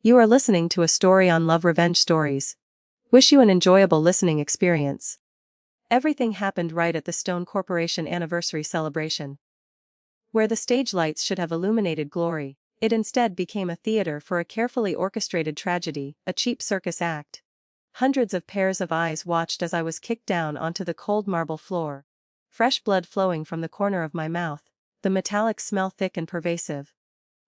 You are listening to a story on Love Revenge Stories. Wish you an enjoyable listening experience. Everything happened right at the Stone Corporation anniversary celebration. Where the stage lights should have illuminated glory, it instead became a theater for a carefully orchestrated tragedy, a cheap circus act. Hundreds of pairs of eyes watched as I was kicked down onto the cold marble floor. Fresh blood flowing from the corner of my mouth, the metallic smell thick and pervasive.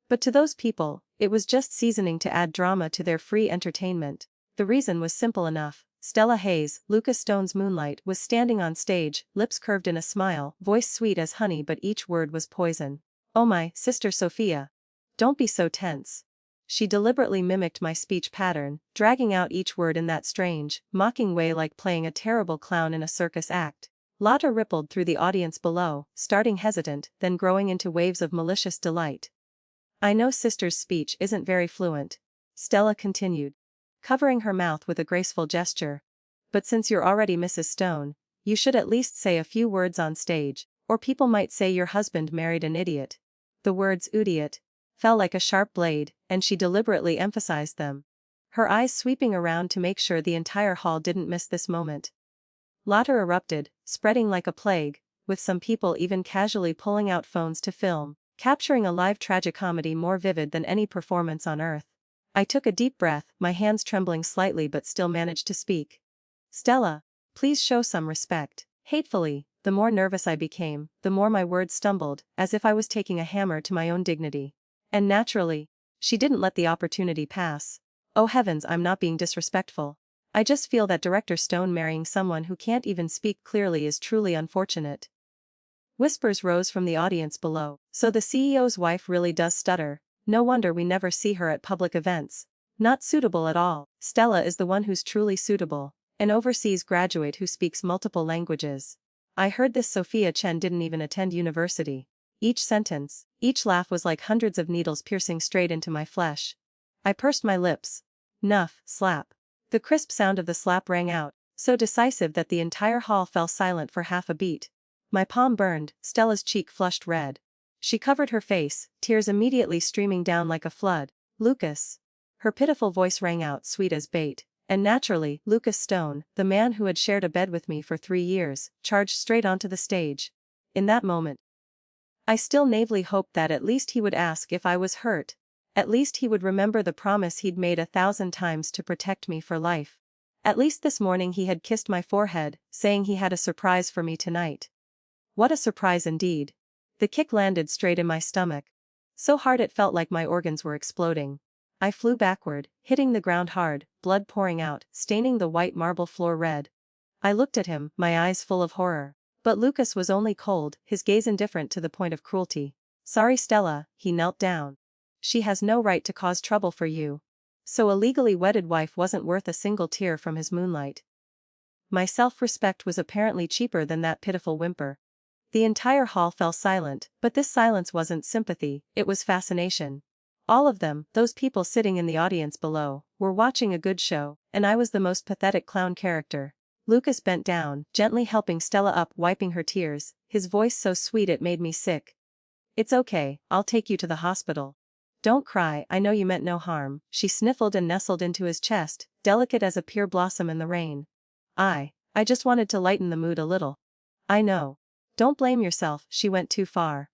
But to those people, it was just seasoning to add drama to their free entertainment. The reason was simple enough. Stella Hayes, Lucas Stone's Moonlight, was standing on stage, lips curved in a smile, voice sweet as honey, but each word was poison. "Oh my, Sister Sophia. Don't be so tense." She deliberately mimicked my speech pattern, dragging out each word in that strange, mocking way like playing a terrible clown in a circus act. Laughter rippled through the audience below, starting hesitant, then growing into waves of malicious delight. "I know Sister's speech isn't very fluent," Stella continued, covering her mouth with a graceful gesture. "But since you're already Mrs. Stone, you should at least say a few words on stage, or people might say your husband married an idiot." The words "idiot" fell like a sharp blade, and she deliberately emphasized them, her eyes sweeping around to make sure the entire hall didn't miss this moment. Laughter erupted, spreading like a plague, with some people even casually pulling out phones to film, capturing a live tragicomedy more vivid than any performance on earth. I took a deep breath, my hands trembling slightly but still managed to speak. "Stella, please show some respect." Hatefully, the more nervous I became, the more my words stumbled, as if I was taking a hammer to my own dignity. And naturally, she didn't let the opportunity pass. "Oh heavens, I'm not being disrespectful. I just feel that Director Stone marrying someone who can't even speak clearly is truly unfortunate." Whispers rose from the audience below. "So the CEO's wife really does stutter. No wonder we never see her at public events. Not suitable at all." "Stella is the one who's truly suitable, an overseas graduate who speaks multiple languages. I heard this Sophia Chen didn't even attend university." Each sentence, each laugh was like hundreds of needles piercing straight into my flesh. I pursed my lips. "Nuff, slap." The crisp sound of the slap rang out, so decisive that the entire hall fell silent for half a beat. My palm burned, Stella's cheek flushed red. She covered her face, tears immediately streaming down like a flood. "Lucas." Her pitiful voice rang out, sweet as bait. And naturally, Lucas Stone, the man who had shared a bed with me for 3 years, charged straight onto the stage. In that moment, I still naively hoped that at least he would ask if I was hurt. At least he would remember the promise he'd made 1,000 times to protect me for life. At least this morning he had kissed my forehead, saying he had a surprise for me tonight. What a surprise indeed. The kick landed straight in my stomach. So hard it felt like my organs were exploding. I flew backward, hitting the ground hard, blood pouring out, staining the white marble floor red. I looked at him, my eyes full of horror. But Lucas was only cold, his gaze indifferent to the point of cruelty. "Sorry Stella," he knelt down. "She has no right to cause trouble for you." So a legally wedded wife wasn't worth a single tear from his moonlight. My self-respect was apparently cheaper than that pitiful whimper. The entire hall fell silent, but this silence wasn't sympathy, it was fascination. All of them, those people sitting in the audience below, were watching a good show, and I was the most pathetic clown character. Lucas bent down, gently helping Stella up, wiping her tears, his voice so sweet it made me sick. "It's okay, I'll take you to the hospital. Don't cry, I know you meant no harm." She sniffled and nestled into his chest, delicate as a pure blossom in the rain. I just wanted to lighten the mood a little." "I know. Don't blame yourself, she went too far."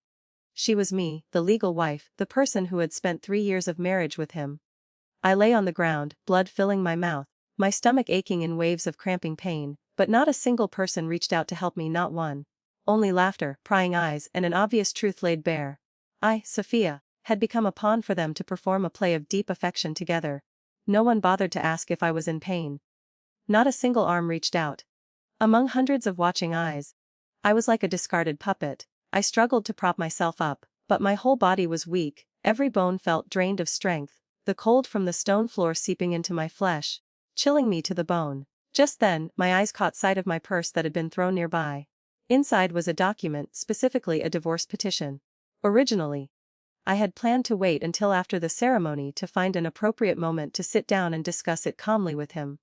She was me, the legal wife, the person who had spent 3 years of marriage with him. I lay on the ground, blood filling my mouth, my stomach aching in waves of cramping pain, but not a single person reached out to help me, not one. Only laughter, prying eyes, and an obvious truth laid bare. I, Sophia, had become a pawn for them to perform a play of deep affection together. No one bothered to ask if I was in pain. Not a single arm reached out. Among hundreds of watching eyes, I was like a discarded puppet. I struggled to prop myself up, but my whole body was weak, every bone felt drained of strength, the cold from the stone floor seeping into my flesh, chilling me to the bone. Just then, my eyes caught sight of my purse that had been thrown nearby. Inside was a document, specifically a divorce petition. Originally, I had planned to wait until after the ceremony to find an appropriate moment to sit down and discuss it calmly with him.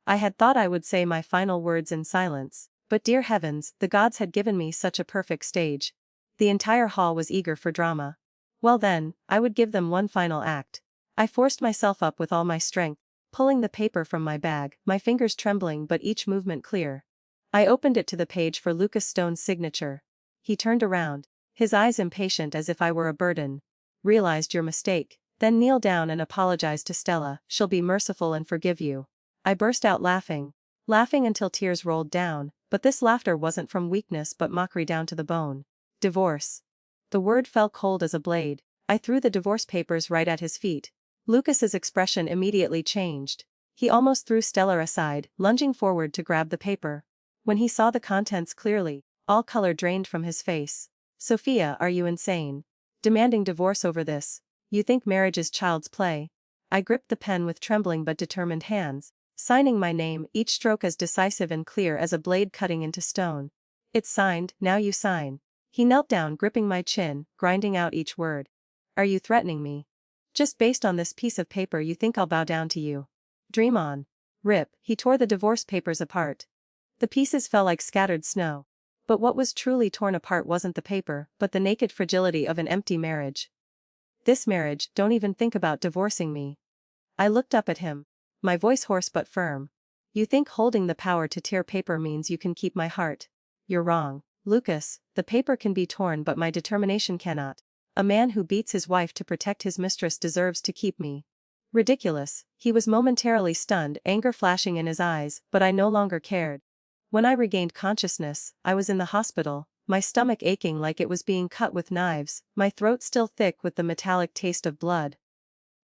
I had thought I would say my final words in silence. But dear heavens, the gods had given me such a perfect stage. The entire hall was eager for drama. Well then, I would give them one final act. I forced myself up with all my strength, pulling the paper from my bag, my fingers trembling but each movement clear. I opened it to the page for Lucas Stone's signature. He turned around, his eyes impatient as if I were a burden. Realized your mistake, then kneel down and apologize to Stella, she'll be merciful and forgive you. I burst out laughing until tears rolled down, but this laughter wasn't from weakness but mockery down to the bone. Divorce. The word fell cold as a blade. I threw the divorce papers right at his feet. Lucas's expression immediately changed. He almost threw Stella aside, lunging forward to grab the paper. When he saw the contents clearly, all color drained from his face. Sophia, are you insane? Demanding divorce over this? You think marriage is child's play? I gripped the pen with trembling but determined hands, signing my name, each stroke as decisive and clear as a blade cutting into stone. It's signed, now you sign. He knelt down, gripping my chin, grinding out each word. Are you threatening me? Just based on this piece of paper you think I'll bow down to you? Dream on. Rip. He tore the divorce papers apart. The pieces fell like scattered snow. But what was truly torn apart wasn't the paper, but the naked fragility of an empty marriage. This marriage, don't even think about divorcing me. I looked up at him, my voice hoarse but firm. You think holding the power to tear paper means you can keep my heart? You're wrong, Lucas. The paper can be torn but my determination cannot. A man who beats his wife to protect his mistress deserves to keep me. Ridiculous. He was momentarily stunned, anger flashing in his eyes, but I no longer cared. When I regained consciousness, I was in the hospital, my stomach aching like it was being cut with knives, my throat still thick with the metallic taste of blood.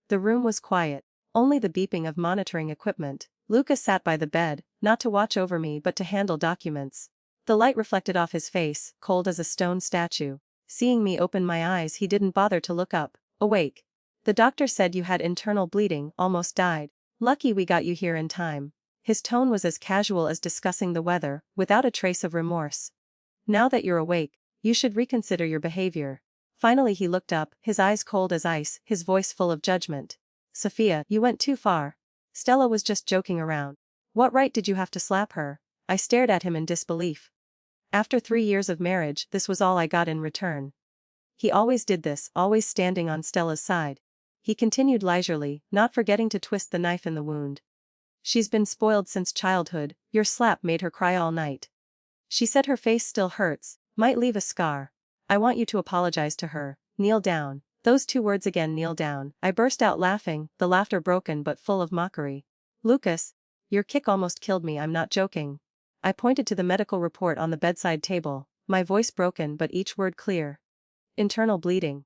The room was quiet, only the beeping of monitoring equipment. Lucas sat by the bed, not to watch over me but to handle documents. The light reflected off his face, cold as a stone statue. Seeing me open my eyes, he didn't bother to look up. Awake. The doctor said you had internal bleeding, almost died. Lucky we got you here in time. His tone was as casual as discussing the weather, without a trace of remorse. Now that you're awake, you should reconsider your behavior. Finally he looked up, his eyes cold as ice, his voice full of judgment. Sophia, you went too far. Stella was just joking around. What right did you have to slap her? I stared at him in disbelief. After 3 years of marriage, this was all I got in return. He always did this, always standing on Stella's side. He continued leisurely, not forgetting to twist the knife in the wound. She's been spoiled since childhood, your slap made her cry all night. She said her face still hurts, might leave a scar. I want you to apologize to her, kneel down. Those 2 words again, kneel down. I burst out laughing, the laughter broken but full of mockery. Lucas, your kick almost killed me, I'm not joking. I pointed to the medical report on the bedside table, my voice broken but each word clear. Internal bleeding.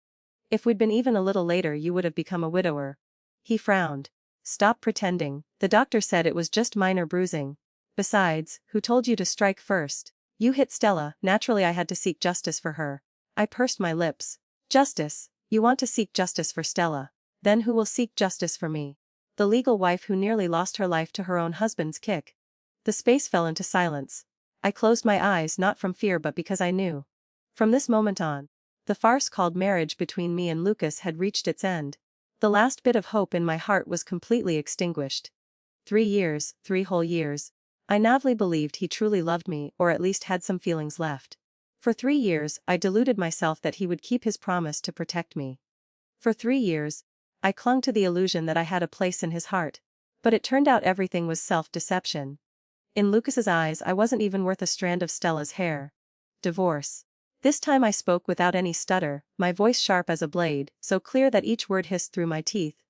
If we'd been even a little later you would have become a widower. He frowned. Stop pretending, the doctor said it was just minor bruising. Besides, who told you to strike first? You hit Stella, naturally I had to seek justice for her. I pursed my lips. Justice? You want to seek justice for Stella? Then who will seek justice for me? The legal wife who nearly lost her life to her own husband's kick. The space fell into silence. I closed my eyes not from fear but because I knew. From this moment on, the farce called marriage between me and Lucas had reached its end. The last bit of hope in my heart was completely extinguished. 3 years, 3 whole years. I naively believed he truly loved me or at least had some feelings left. For 3 years, I deluded myself that he would keep his promise to protect me. For 3 years, I clung to the illusion that I had a place in his heart. But it turned out everything was self-deception. In Lucas's eyes I wasn't even worth a strand of Stella's hair. Divorce. This time I spoke without any stutter, my voice sharp as a blade, so clear that each word hissed through my teeth.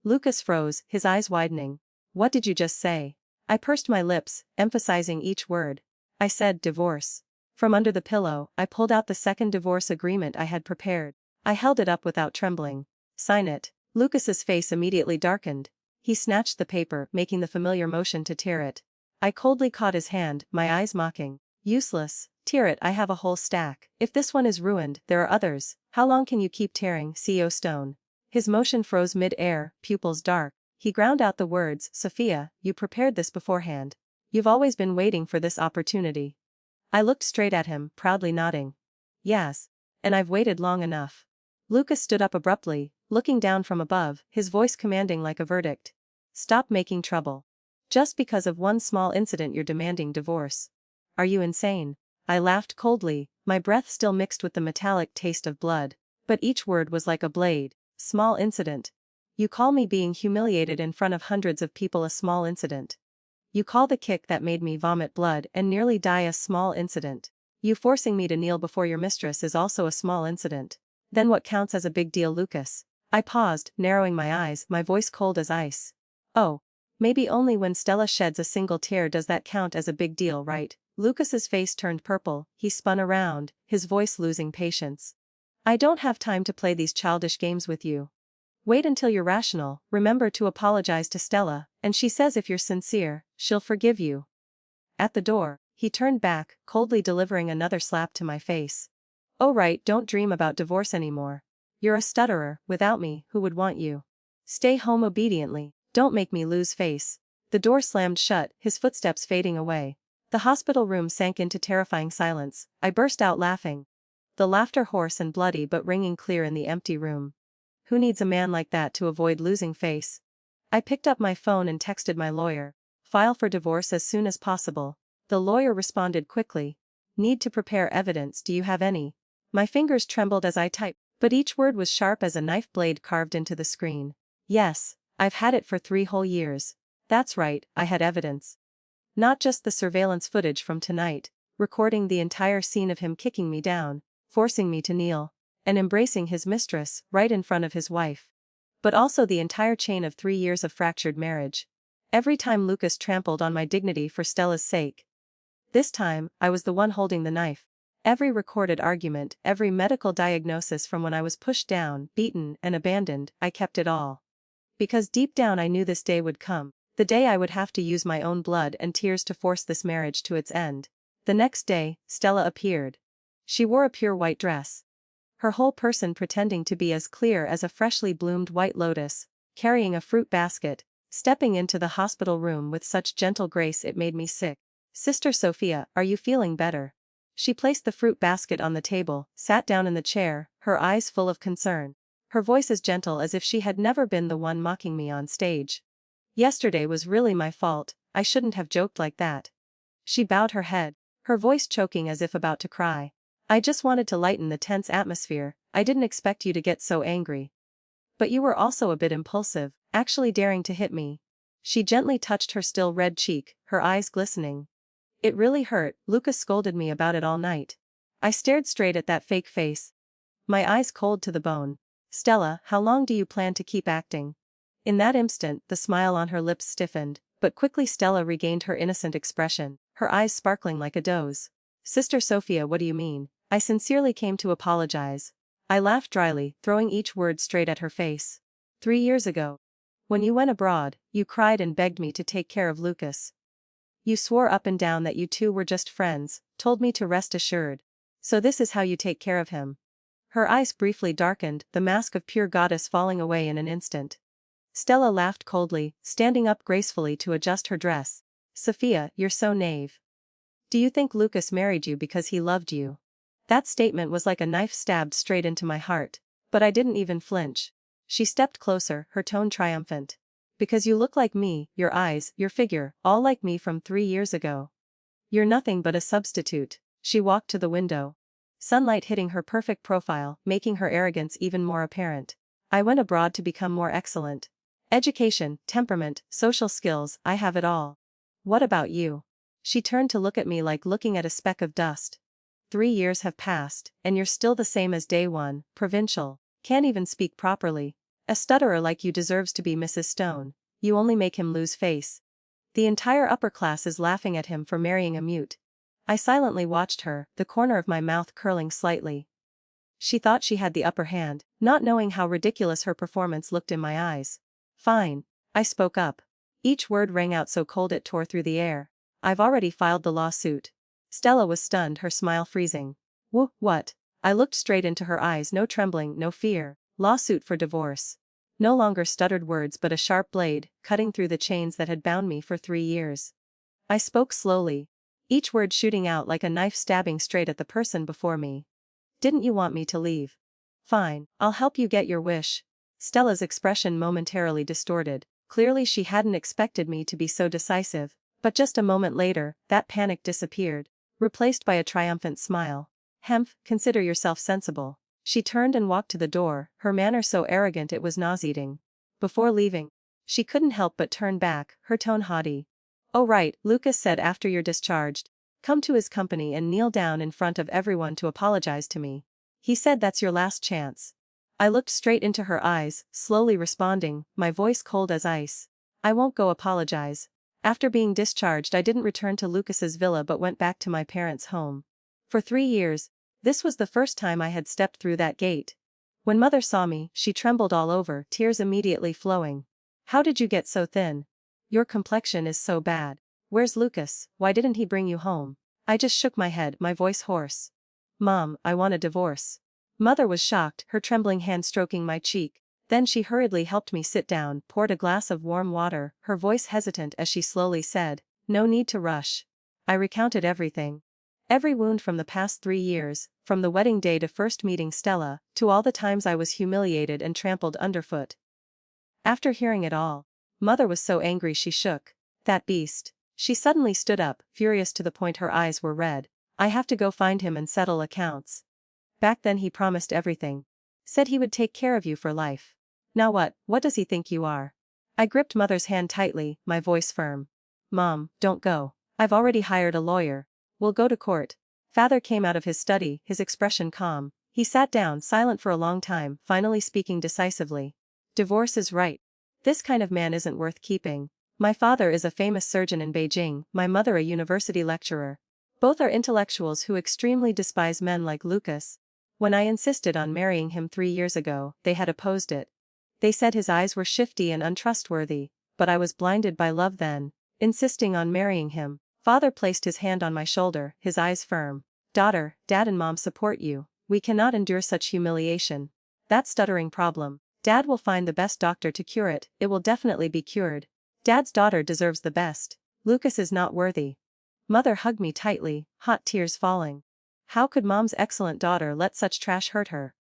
Lucas froze, his eyes widening. What did you just say? I pursed my lips, emphasizing each word. I said divorce. From under the pillow, I pulled out the second divorce agreement I had prepared. I held it up without trembling. Sign it. Lucas's face immediately darkened. He snatched the paper, making the familiar motion to tear it. I coldly caught his hand, my eyes mocking. Useless. Tear it, I have a whole stack. If this one is ruined, there are others. How long can you keep tearing, CEO Stone? His motion froze mid-air, pupils dark. He ground out the words, Sophia, you prepared this beforehand. You've always been waiting for this opportunity. I looked straight at him, proudly nodding. Yes. And I've waited long enough. Lucas stood up abruptly, looking down from above, his voice commanding like a verdict. Stop making trouble. Just because of one small incident you're demanding divorce. Are you insane? I laughed coldly, my breath still mixed with the metallic taste of blood. But each word was like a blade. Small incident. You call me being humiliated in front of hundreds of people a small incident. You call the kick that made me vomit blood and nearly die a small incident. You forcing me to kneel before your mistress is also a small incident. Then what counts as a big deal, Lucas? I paused, narrowing my eyes, my voice cold as ice. Oh. Maybe only when Stella sheds a single tear does that count as a big deal, right? Lucas's face turned purple, he spun around, his voice losing patience. I don't have time to play these childish games with you. Wait until you're rational, remember to apologize to Stella, and she says if you're sincere, she'll forgive you. At the door, he turned back, coldly delivering another slap to my face. Oh right, don't dream about divorce anymore. You're a stutterer, without me, who would want you? Stay home obediently, don't make me lose face. The door slammed shut, his footsteps fading away. The hospital room sank into terrifying silence. I burst out laughing. The laughter hoarse and bloody but ringing clear in the empty room. Who needs a man like that to avoid losing face? I picked up my phone and texted my lawyer. File for divorce as soon as possible. The lawyer responded quickly. Need to prepare evidence, do you have any? My fingers trembled as I typed, but each word was sharp as a knife blade carved into the screen. Yes, I've had it for 3 whole years. That's right, I had evidence. Not just the surveillance footage from tonight, recording the entire scene of him kicking me down, forcing me to kneel, and embracing his mistress right in front of his wife. But also the entire chain of 3 years of fractured marriage. Every time Lucas trampled on my dignity for Stella's sake. This time, I was the one holding the knife. Every recorded argument, every medical diagnosis from when I was pushed down, beaten, and abandoned, I kept it all. Because deep down I knew this day would come, the day I would have to use my own blood and tears to force this marriage to its end. The next day, Stella appeared. She wore a pure white dress. Her whole person pretending to be as clear as a freshly bloomed white lotus, carrying a fruit basket, stepping into the hospital room with such gentle grace it made me sick. Sister Sophia, are you feeling better? She placed the fruit basket on the table, sat down in the chair, her eyes full of concern. Her voice as gentle as if she had never been the one mocking me on stage. Yesterday was really my fault, I shouldn't have joked like that. She bowed her head, her voice choking as if about to cry. I just wanted to lighten the tense atmosphere, I didn't expect you to get so angry. But you were also a bit impulsive, actually daring to hit me. She gently touched her still red cheek, her eyes glistening. It really hurt, Lucas scolded me about it all night. I stared straight at that fake face. My eyes cold to the bone. Stella, how long do you plan to keep acting? In that instant, the smile on her lips stiffened, but quickly Stella regained her innocent expression, her eyes sparkling like a doe's. Sister Sophia, what do you mean? I sincerely came to apologize. I laughed dryly, throwing each word straight at her face. 3 years ago. When you went abroad, you cried and begged me to take care of Lucas. You swore up and down that you two were just friends, told me to rest assured. So this is how you take care of him. Her eyes briefly darkened, the mask of pure goddess falling away in an instant. Stella laughed coldly, standing up gracefully to adjust her dress. Sophia, you're so naive. Do you think Lucas married you because he loved you? That statement was like a knife stabbed straight into my heart, but I didn't even flinch. She stepped closer, her tone triumphant. Because you look like me, your eyes, your figure, all like me from 3 years ago. You're nothing but a substitute. She walked to the window. Sunlight hitting her perfect profile, making her arrogance even more apparent. I went abroad to become more excellent. Education, temperament, social skills, I have it all. What about you? She turned to look at me like looking at a speck of dust. 3 years have passed, and you're still the same as day one, provincial, can't even speak properly. A stutterer like you deserves to be Mrs. Stone, you only make him lose face. The entire upper class is laughing at him for marrying a mute. I silently watched her, the corner of my mouth curling slightly. She thought she had the upper hand, not knowing how ridiculous her performance looked in my eyes. Fine. I spoke up. Each word rang out so cold it tore through the air. I've already filed the lawsuit. Stella was stunned, her smile freezing. What? I looked straight into her eyes, no trembling, no fear. Lawsuit for divorce. No longer stuttered words but a sharp blade, cutting through the chains that had bound me for 3 years. I spoke slowly, each word shooting out like a knife stabbing straight at the person before me. Didn't you want me to leave? Fine, I'll help you get your wish. Stella's expression momentarily distorted. Clearly she hadn't expected me to be so decisive, but just a moment later, that panic disappeared, replaced by a triumphant smile. Hemph, consider yourself sensible. She turned and walked to the door, her manner so arrogant it was nauseating. Before leaving, she couldn't help but turn back, her tone haughty. "Oh right," Lucas said, "after you're discharged, come to his company and kneel down in front of everyone to apologize to me. He said that's your last chance." I looked straight into her eyes, slowly responding, my voice cold as ice. "I won't go apologize." After being discharged, I didn't return to Lucas's villa but went back to my parents' home. For 3 years, this was the first time I had stepped through that gate. When mother saw me, she trembled all over, tears immediately flowing. "How did you get so thin? Your complexion is so bad. Where's Lucas? Why didn't he bring you home?" I just shook my head, my voice hoarse. "Mom, I want a divorce." Mother was shocked, her trembling hand stroking my cheek. Then she hurriedly helped me sit down, poured a glass of warm water, her voice hesitant as she slowly said, "No need to rush." I recounted everything. Every wound from the past 3 years, from the wedding day to first meeting Stella, to all the times I was humiliated and trampled underfoot. After hearing it all, mother was so angry she shook. "That beast." She suddenly stood up, furious to the point her eyes were red. "I have to go find him and settle accounts. Back then he promised everything. Said he would take care of you for life. Now what does he think you are?" I gripped mother's hand tightly, my voice firm. "Mom, don't go. I've already hired a lawyer. We'll go to court." Father came out of his study, his expression calm. He sat down, silent for a long time, finally speaking decisively. "Divorce is right. This kind of man isn't worth keeping. My father is a famous surgeon in Beijing, my mother a university lecturer. Both are intellectuals who extremely despise men like Lucas. When I insisted on marrying him 3 years ago, they had opposed it. They said his eyes were shifty and untrustworthy, but I was blinded by love then, insisting on marrying him." Father placed his hand on my shoulder, his eyes firm. "Daughter, Dad and Mom support you. We cannot endure such humiliation. That stuttering problem, Dad will find the best doctor to cure it, it will definitely be cured. Dad's daughter deserves the best. Lucas is not worthy." Mother hugged me tightly, hot tears falling. How could Mom's excellent daughter let such trash hurt her?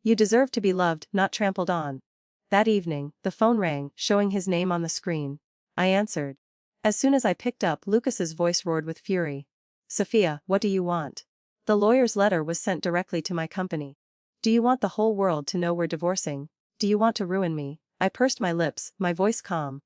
"You deserve to be loved, not trampled on." That evening, the phone rang, showing his name on the screen. I answered. As soon as I picked up, Lucas's voice roared with fury. "Sophia, what do you want?" The lawyer's letter was sent directly to my company. "Do you want the whole world to know we're divorcing? Do you want to ruin me?" I pursed my lips, my voice calm.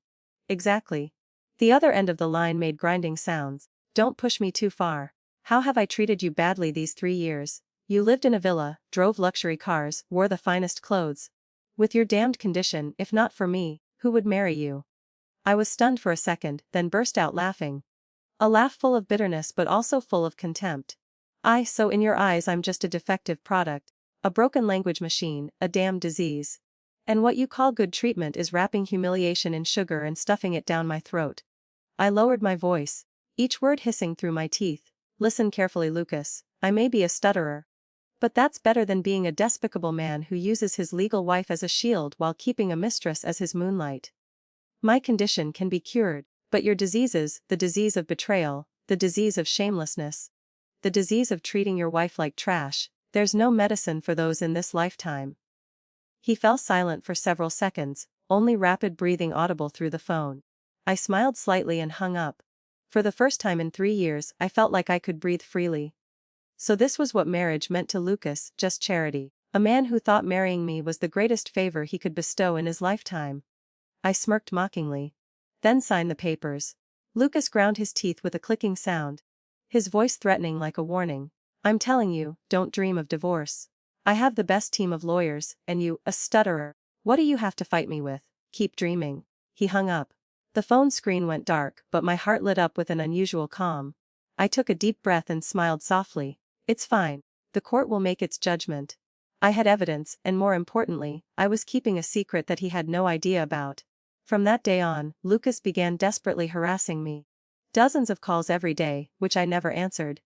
"Exactly." The other end of the line made grinding sounds. "Don't push me too far. How have I treated you badly these 3 years? You lived in a villa, drove luxury cars, wore the finest clothes. With your damned condition, if not for me, who would marry you?" I was stunned for a second, then burst out laughing. A laugh full of bitterness but also full of contempt. So in your eyes I'm just a defective product, a broken language machine, a damned disease. And what you call good treatment is wrapping humiliation in sugar and stuffing it down my throat. I lowered my voice, each word hissing through my teeth. "Listen carefully, Lucas. I may be a stutterer, but that's better than being a despicable man who uses his legal wife as a shield while keeping a mistress as his moonlight. My condition can be cured, but your diseases, the disease of betrayal, the disease of shamelessness, the disease of treating your wife like trash, there's no medicine for those in this lifetime." He fell silent for several seconds, only rapid breathing audible through the phone. I smiled slightly and hung up. For the first time in 3 years, I felt like I could breathe freely. So this was what marriage meant to Lucas, just charity. A man who thought marrying me was the greatest favor he could bestow in his lifetime. I smirked mockingly. "Then sign the papers." Lucas ground his teeth with a clicking sound, his voice threatening like a warning. "I'm telling you, don't dream of divorce. I have the best team of lawyers, and you, a stutterer. What do you have to fight me with? Keep dreaming." He hung up. The phone screen went dark, but my heart lit up with an unusual calm. I took a deep breath and smiled softly. "It's fine. The court will make its judgment." I had evidence, and more importantly, I was keeping a secret that he had no idea about. From that day on, Lucas began desperately harassing me. Dozens of calls every day, which I never answered.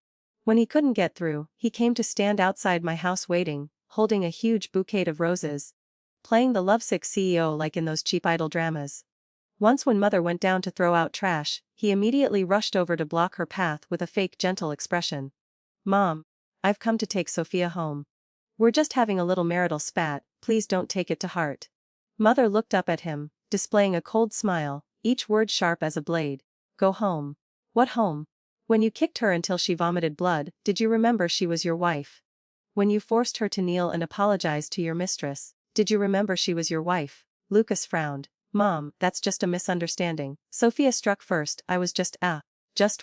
When he couldn't get through, he came to stand outside my house waiting, holding a huge bouquet of roses, playing the lovesick CEO like in those cheap idol dramas. Once when mother went down to throw out trash, he immediately rushed over to block her path with a fake gentle expression. "Mom, I've come to take Sophia home. We're just having a little marital spat, please don't take it to heart." Mother looked up at him, displaying a cold smile, each word sharp as a blade. "Go home. What home? When you kicked her until she vomited blood, did you remember she was your wife? When you forced her to kneel and apologize to your mistress, did you remember she was your wife?" Lucas frowned. Mom, that's just a misunderstanding. Sophia struck first. I was just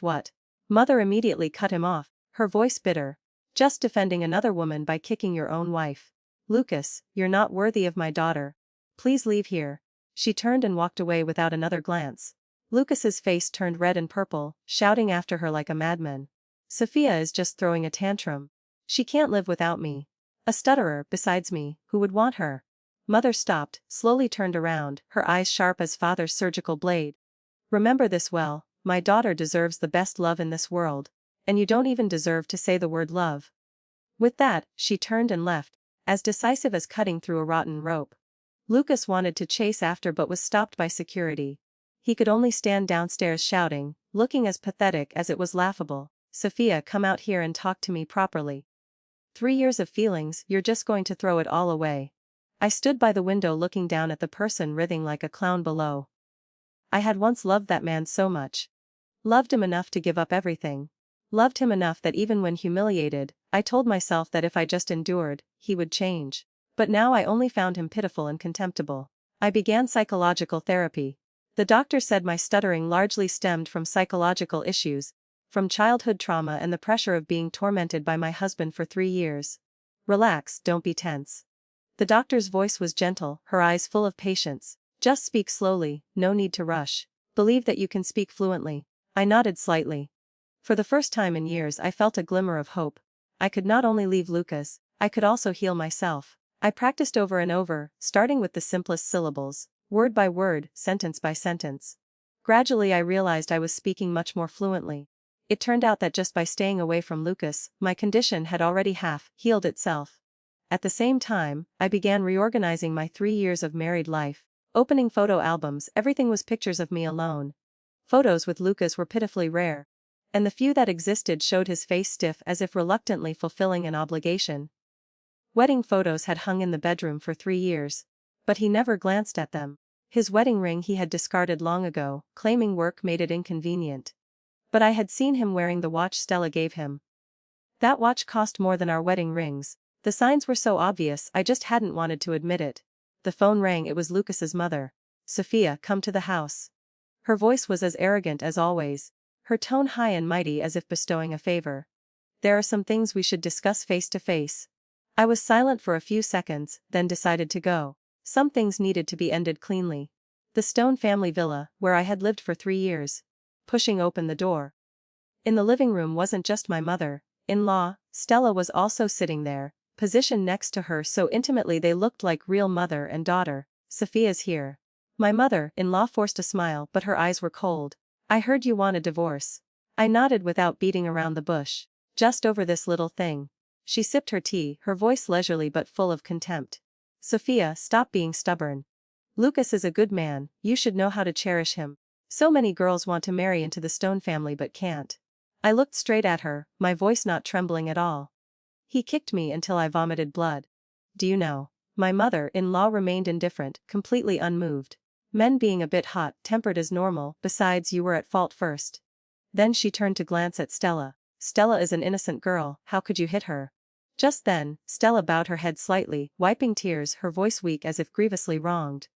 what? Mother immediately cut him off, her voice bitter. Just defending another woman by kicking your own wife. Lucas, you're not worthy of my daughter. Please leave here. She turned and walked away without another glance. Lucas's face turned red and purple, shouting after her like a madman. Sophia is just throwing a tantrum. She can't live without me. A stutterer, besides me, who would want her? Mother stopped, slowly turned around, her eyes sharp as father's surgical blade. Remember this well, my daughter deserves the best love in this world. And you don't even deserve to say the word love. With that, she turned and left, as decisive as cutting through a rotten rope. Lucas wanted to chase after but was stopped by security. He could only stand downstairs shouting, looking as pathetic as it was laughable. Sophia, come out here and talk to me properly. 3 years of feelings, you're just going to throw it all away. I stood by the window looking down at the person writhing like a clown below. I had once loved that man so much. Loved him enough to give up everything. Loved him enough that even when humiliated, I told myself that if I just endured, he would change. But now I only found him pitiful and contemptible. I began psychological therapy. The doctor said my stuttering largely stemmed from psychological issues, from childhood trauma and the pressure of being tormented by my husband for 3 years. Relax, don't be tense. The doctor's voice was gentle, her eyes full of patience. Just speak slowly, no need to rush. Believe that you can speak fluently. I nodded slightly. For the first time in years I felt a glimmer of hope. I could not only leave Lucas, I could also heal myself. I practiced over and over, starting with the simplest syllables, word by word, sentence by sentence. Gradually I realized I was speaking much more fluently. It turned out that just by staying away from Lucas, my condition had already half healed itself. At the same time, I began reorganizing my 3 years of married life. Opening photo albums, everything was pictures of me alone. Photos with Lucas were pitifully rare. And the few that existed showed his face stiff as if reluctantly fulfilling an obligation. Wedding photos had hung in the bedroom for 3 years. But he never glanced at them. His wedding ring he had discarded long ago, claiming work made it inconvenient. But I had seen him wearing the watch Stella gave him. That watch cost more than our wedding rings. The signs were so obvious I just hadn't wanted to admit it. The phone rang. It was Lucas's mother. Sophia, come to the house. Her voice was as arrogant as always, her tone high and mighty as if bestowing a favor. There are some things we should discuss face to face. I was silent for a few seconds, then decided to go. Some things needed to be ended cleanly. The Stone family villa, where I had lived for 3 years. Pushing open the door. In the living room wasn't just my mother-in-law, Stella was also sitting there, positioned next to her so intimately they looked like real mother and daughter. Sophia's here. My mother-in-law forced a smile but her eyes were cold. I heard you want a divorce. I nodded without beating around the bush. Just over this little thing. She sipped her tea, her voice leisurely but full of contempt. Sophia, stop being stubborn. Lucas is a good man, you should know how to cherish him. So many girls want to marry into the Stone family but can't. I looked straight at her, my voice not trembling at all. He kicked me until I vomited blood. Do you know? My mother-in-law remained indifferent, completely unmoved. Men being a bit hot-tempered is normal, besides you were at fault first. Then she turned to glance at Stella. Stella is an innocent girl, how could you hit her? Just then, Stella bowed her head slightly, wiping tears, her voice weak as if grievously wronged.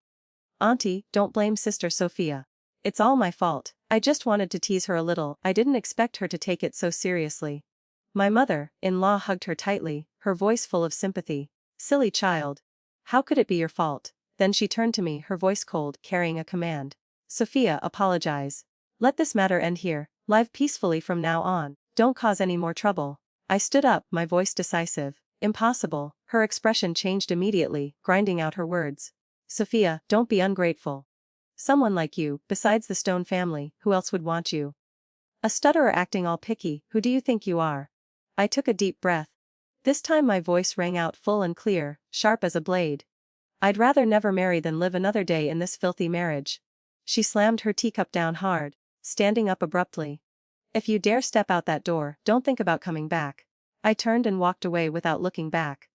Auntie, don't blame Sister Sophia. It's all my fault. I just wanted to tease her a little. I didn't expect her to take it so seriously. My mother-in-law hugged her tightly, her voice full of sympathy. Silly child. How could it be your fault? Then she turned to me, her voice cold, carrying a command. Sophia, apologize. Let this matter end here. Live peacefully from now on. Don't cause any more trouble. I stood up, my voice decisive. Impossible. Her expression changed immediately, grinding out her words. Sophia, don't be ungrateful. Someone like you, besides the Stone family, who else would want you? A stutterer acting all picky, who do you think you are? I took a deep breath. This time my voice rang out full and clear, sharp as a blade. I'd rather never marry than live another day in this filthy marriage. She slammed her teacup down hard, standing up abruptly. If you dare step out that door, don't think about coming back. I turned and walked away without looking back.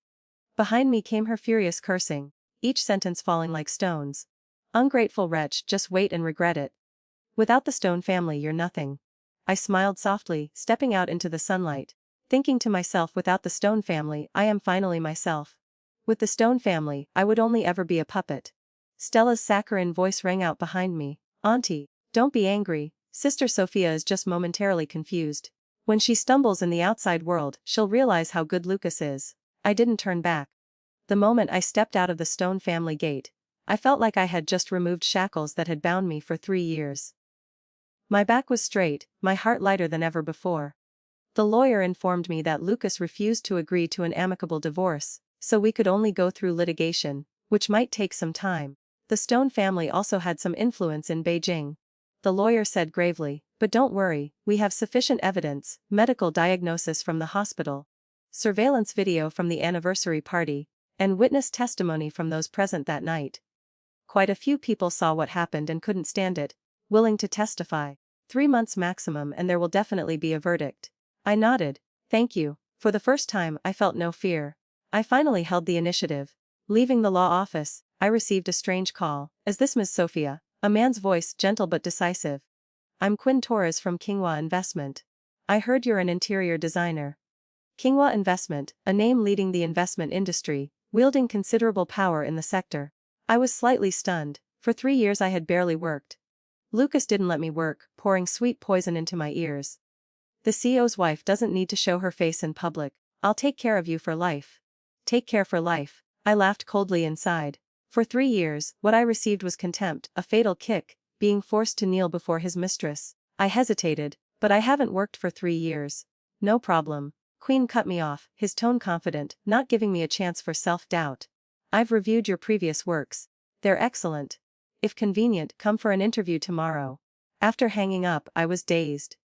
Behind me came her furious cursing, each sentence falling like stones. Ungrateful wretch, just wait and regret it. Without the Stone family you're nothing. I smiled softly, stepping out into the sunlight, thinking to myself, without the Stone family I am finally myself. With the Stone family I would only ever be a puppet. Stella's saccharine voice rang out behind me. Auntie, don't be angry, Sister Sophia is just momentarily confused. When she stumbles in the outside world, she'll realize how good Lucas is. I didn't turn back. The moment I stepped out of the Stone family gate, I felt like I had just removed shackles that had bound me for 3 years. My back was straight, my heart lighter than ever before. The lawyer informed me that Lucas refused to agree to an amicable divorce, so we could only go through litigation, which might take some time. The Stone family also had some influence in Beijing. The lawyer said gravely, but don't worry, we have sufficient evidence, medical diagnosis from the hospital, surveillance video from the anniversary party, and witness testimony from those present that night. Quite a few people saw what happened and couldn't stand it, willing to testify. 3 months maximum and there will definitely be a verdict. I nodded. Thank you. For the first time, I felt no fear. I finally held the initiative. Leaving the law office, I received a strange call. Is this Ms. Sophia? A man's voice, gentle but decisive. I'm Quinn Torres from Kinghua Investment. I heard you're an interior designer. Kinghua Investment, a name leading the investment industry, wielding considerable power in the sector. I was slightly stunned. For 3 years I had barely worked. Lucas didn't let me work, pouring sweet poison into my ears. The CEO's wife doesn't need to show her face in public. I'll take care of you for life. Take care for life. I laughed coldly inside. For 3 years, what I received was contempt, a fatal kick, being forced to kneel before his mistress. I hesitated, but I haven't worked for 3 years. No problem. Queen cut me off, his tone confident, not giving me a chance for self-doubt. I've reviewed your previous works. They're excellent. If convenient, come for an interview tomorrow. After hanging up, I was dazed.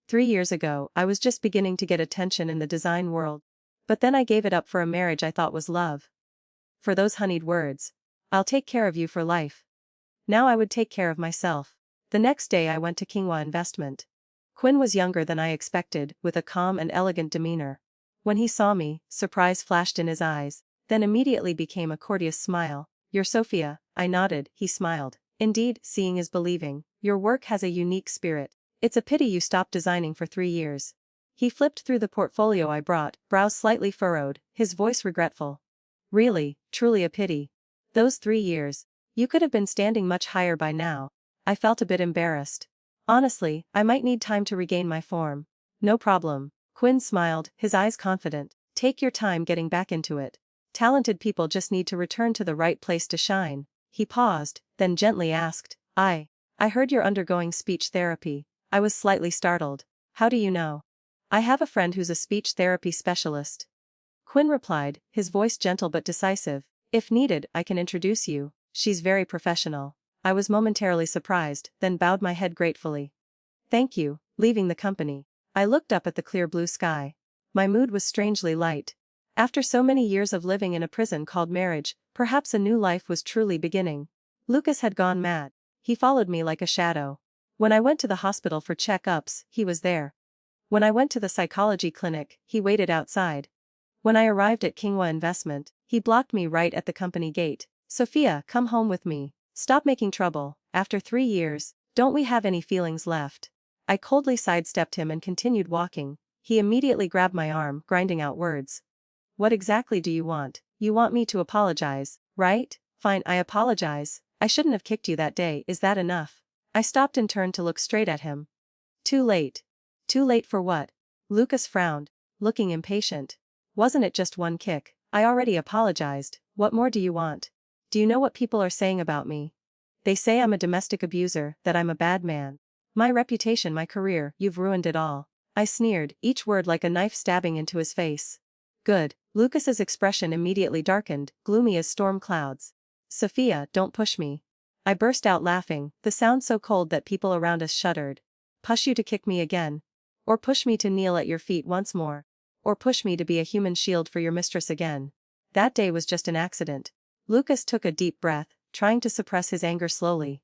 3 years ago, I was just beginning to get attention in the design world. But then I gave it up for a marriage I thought was love. For those honeyed words. I'll take care of you for life. Now I would take care of myself. The next day I went to Kinghua Investment. Quinn was younger than I expected, with a calm and elegant demeanor. When he saw me, surprise flashed in his eyes, then immediately became a courteous smile. You're Sophia, I nodded. He smiled. Indeed, seeing is believing. Your work has a unique spirit. It's a pity you stopped designing for 3 years. He flipped through the portfolio I brought, brows slightly furrowed, his voice regretful. Really, truly a pity. Those 3 years. You could have been standing much higher by now. I felt a bit embarrassed. Honestly, I might need time to regain my form. No problem. Quinn smiled, his eyes confident. Take your time getting back into it. Talented people just need to return to the right place to shine. He paused, then gently asked, I heard you're undergoing speech therapy. I was slightly startled. How do you know? I have a friend who's a speech therapy specialist. Quinn replied, his voice gentle but decisive. If needed, I can introduce you. She's very professional. I was momentarily surprised, then bowed my head gratefully. Thank you. Leaving the company, I looked up at the clear blue sky. My mood was strangely light. After so many years of living in a prison called marriage, perhaps a new life was truly beginning. Lucas had gone mad. He followed me like a shadow. When I went to the hospital for check-ups, he was there. When I went to the psychology clinic, he waited outside. When I arrived at Kinghua Investment, he blocked me right at the company gate. Sophia, come home with me. Stop making trouble. After 3 years, don't we have any feelings left? I coldly sidestepped him and continued walking. He immediately grabbed my arm, grinding out words. What exactly do you want? You want me to apologize, right? Fine, I apologize. I shouldn't have kicked you that day, is that enough? I stopped and turned to look straight at him. Too late. Too late for what? Lucas frowned, looking impatient. Wasn't it just one kick? I already apologized. What more do you want? Do you know what people are saying about me? They say I'm a domestic abuser, that I'm a bad man. My reputation, my career, you've ruined it all. I sneered, each word like a knife stabbing into his face. Good. Lucas's expression immediately darkened, gloomy as storm clouds. Sophia, don't push me. I burst out laughing, the sound so cold that people around us shuddered. Push you to kick me again? Or push me to kneel at your feet once more? Or push me to be a human shield for your mistress again? That day was just an accident. Lucas took a deep breath, trying to suppress his anger slowly.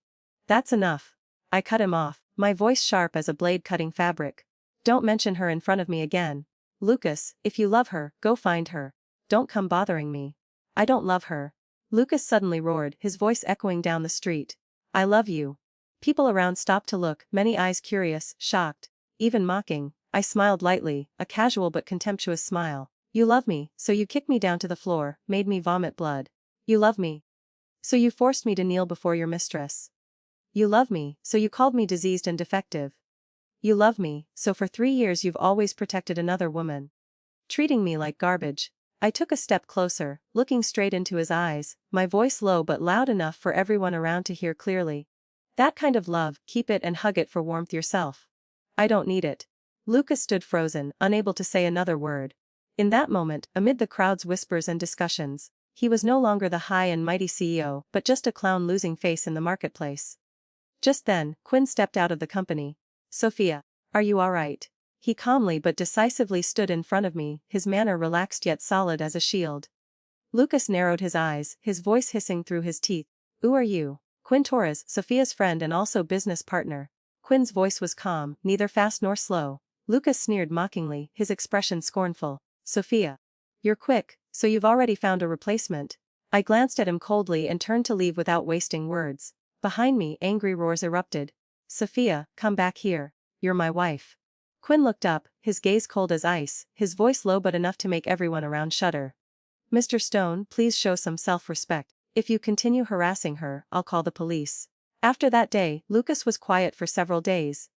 That's enough. I cut him off, my voice sharp as a blade cutting fabric. Don't mention her in front of me again. Lucas, if you love her, go find her. Don't come bothering me. I don't love her. Lucas suddenly roared, his voice echoing down the street. I love you. People around stopped to look, many eyes curious, shocked, even mocking. I smiled lightly, a casual but contemptuous smile. You love me, so you kicked me down to the floor, made me vomit blood. You love me. So you forced me to kneel before your mistress. You love me, so you called me diseased and defective. You love me, so for 3 years you've always protected another woman. Treating me like garbage. I took a step closer, looking straight into his eyes, my voice low but loud enough for everyone around to hear clearly. That kind of love, keep it and hug it for warmth yourself. I don't need it. Lucas stood frozen, unable to say another word. In that moment, amid the crowd's whispers and discussions, he was no longer the high and mighty CEO, but just a clown losing face in the marketplace. Just then, Quinn stepped out of the company. Sophia, are you alright? He calmly but decisively stood in front of me, his manner relaxed yet solid as a shield. Lucas narrowed his eyes, his voice hissing through his teeth. Who are you? Quinn Torres, Sophia's friend and also business partner. Quinn's voice was calm, neither fast nor slow. Lucas sneered mockingly, his expression scornful. Sophia. You're quick, so you've already found a replacement. I glanced at him coldly and turned to leave without wasting words. Behind me, angry roars erupted. Sophia, come back here. You're my wife. Quinn looked up, his gaze cold as ice, his voice low but enough to make everyone around shudder. Mr. Stone, please show some self-respect. If you continue harassing her, I'll call the police. After that day, Lucas was quiet for several days.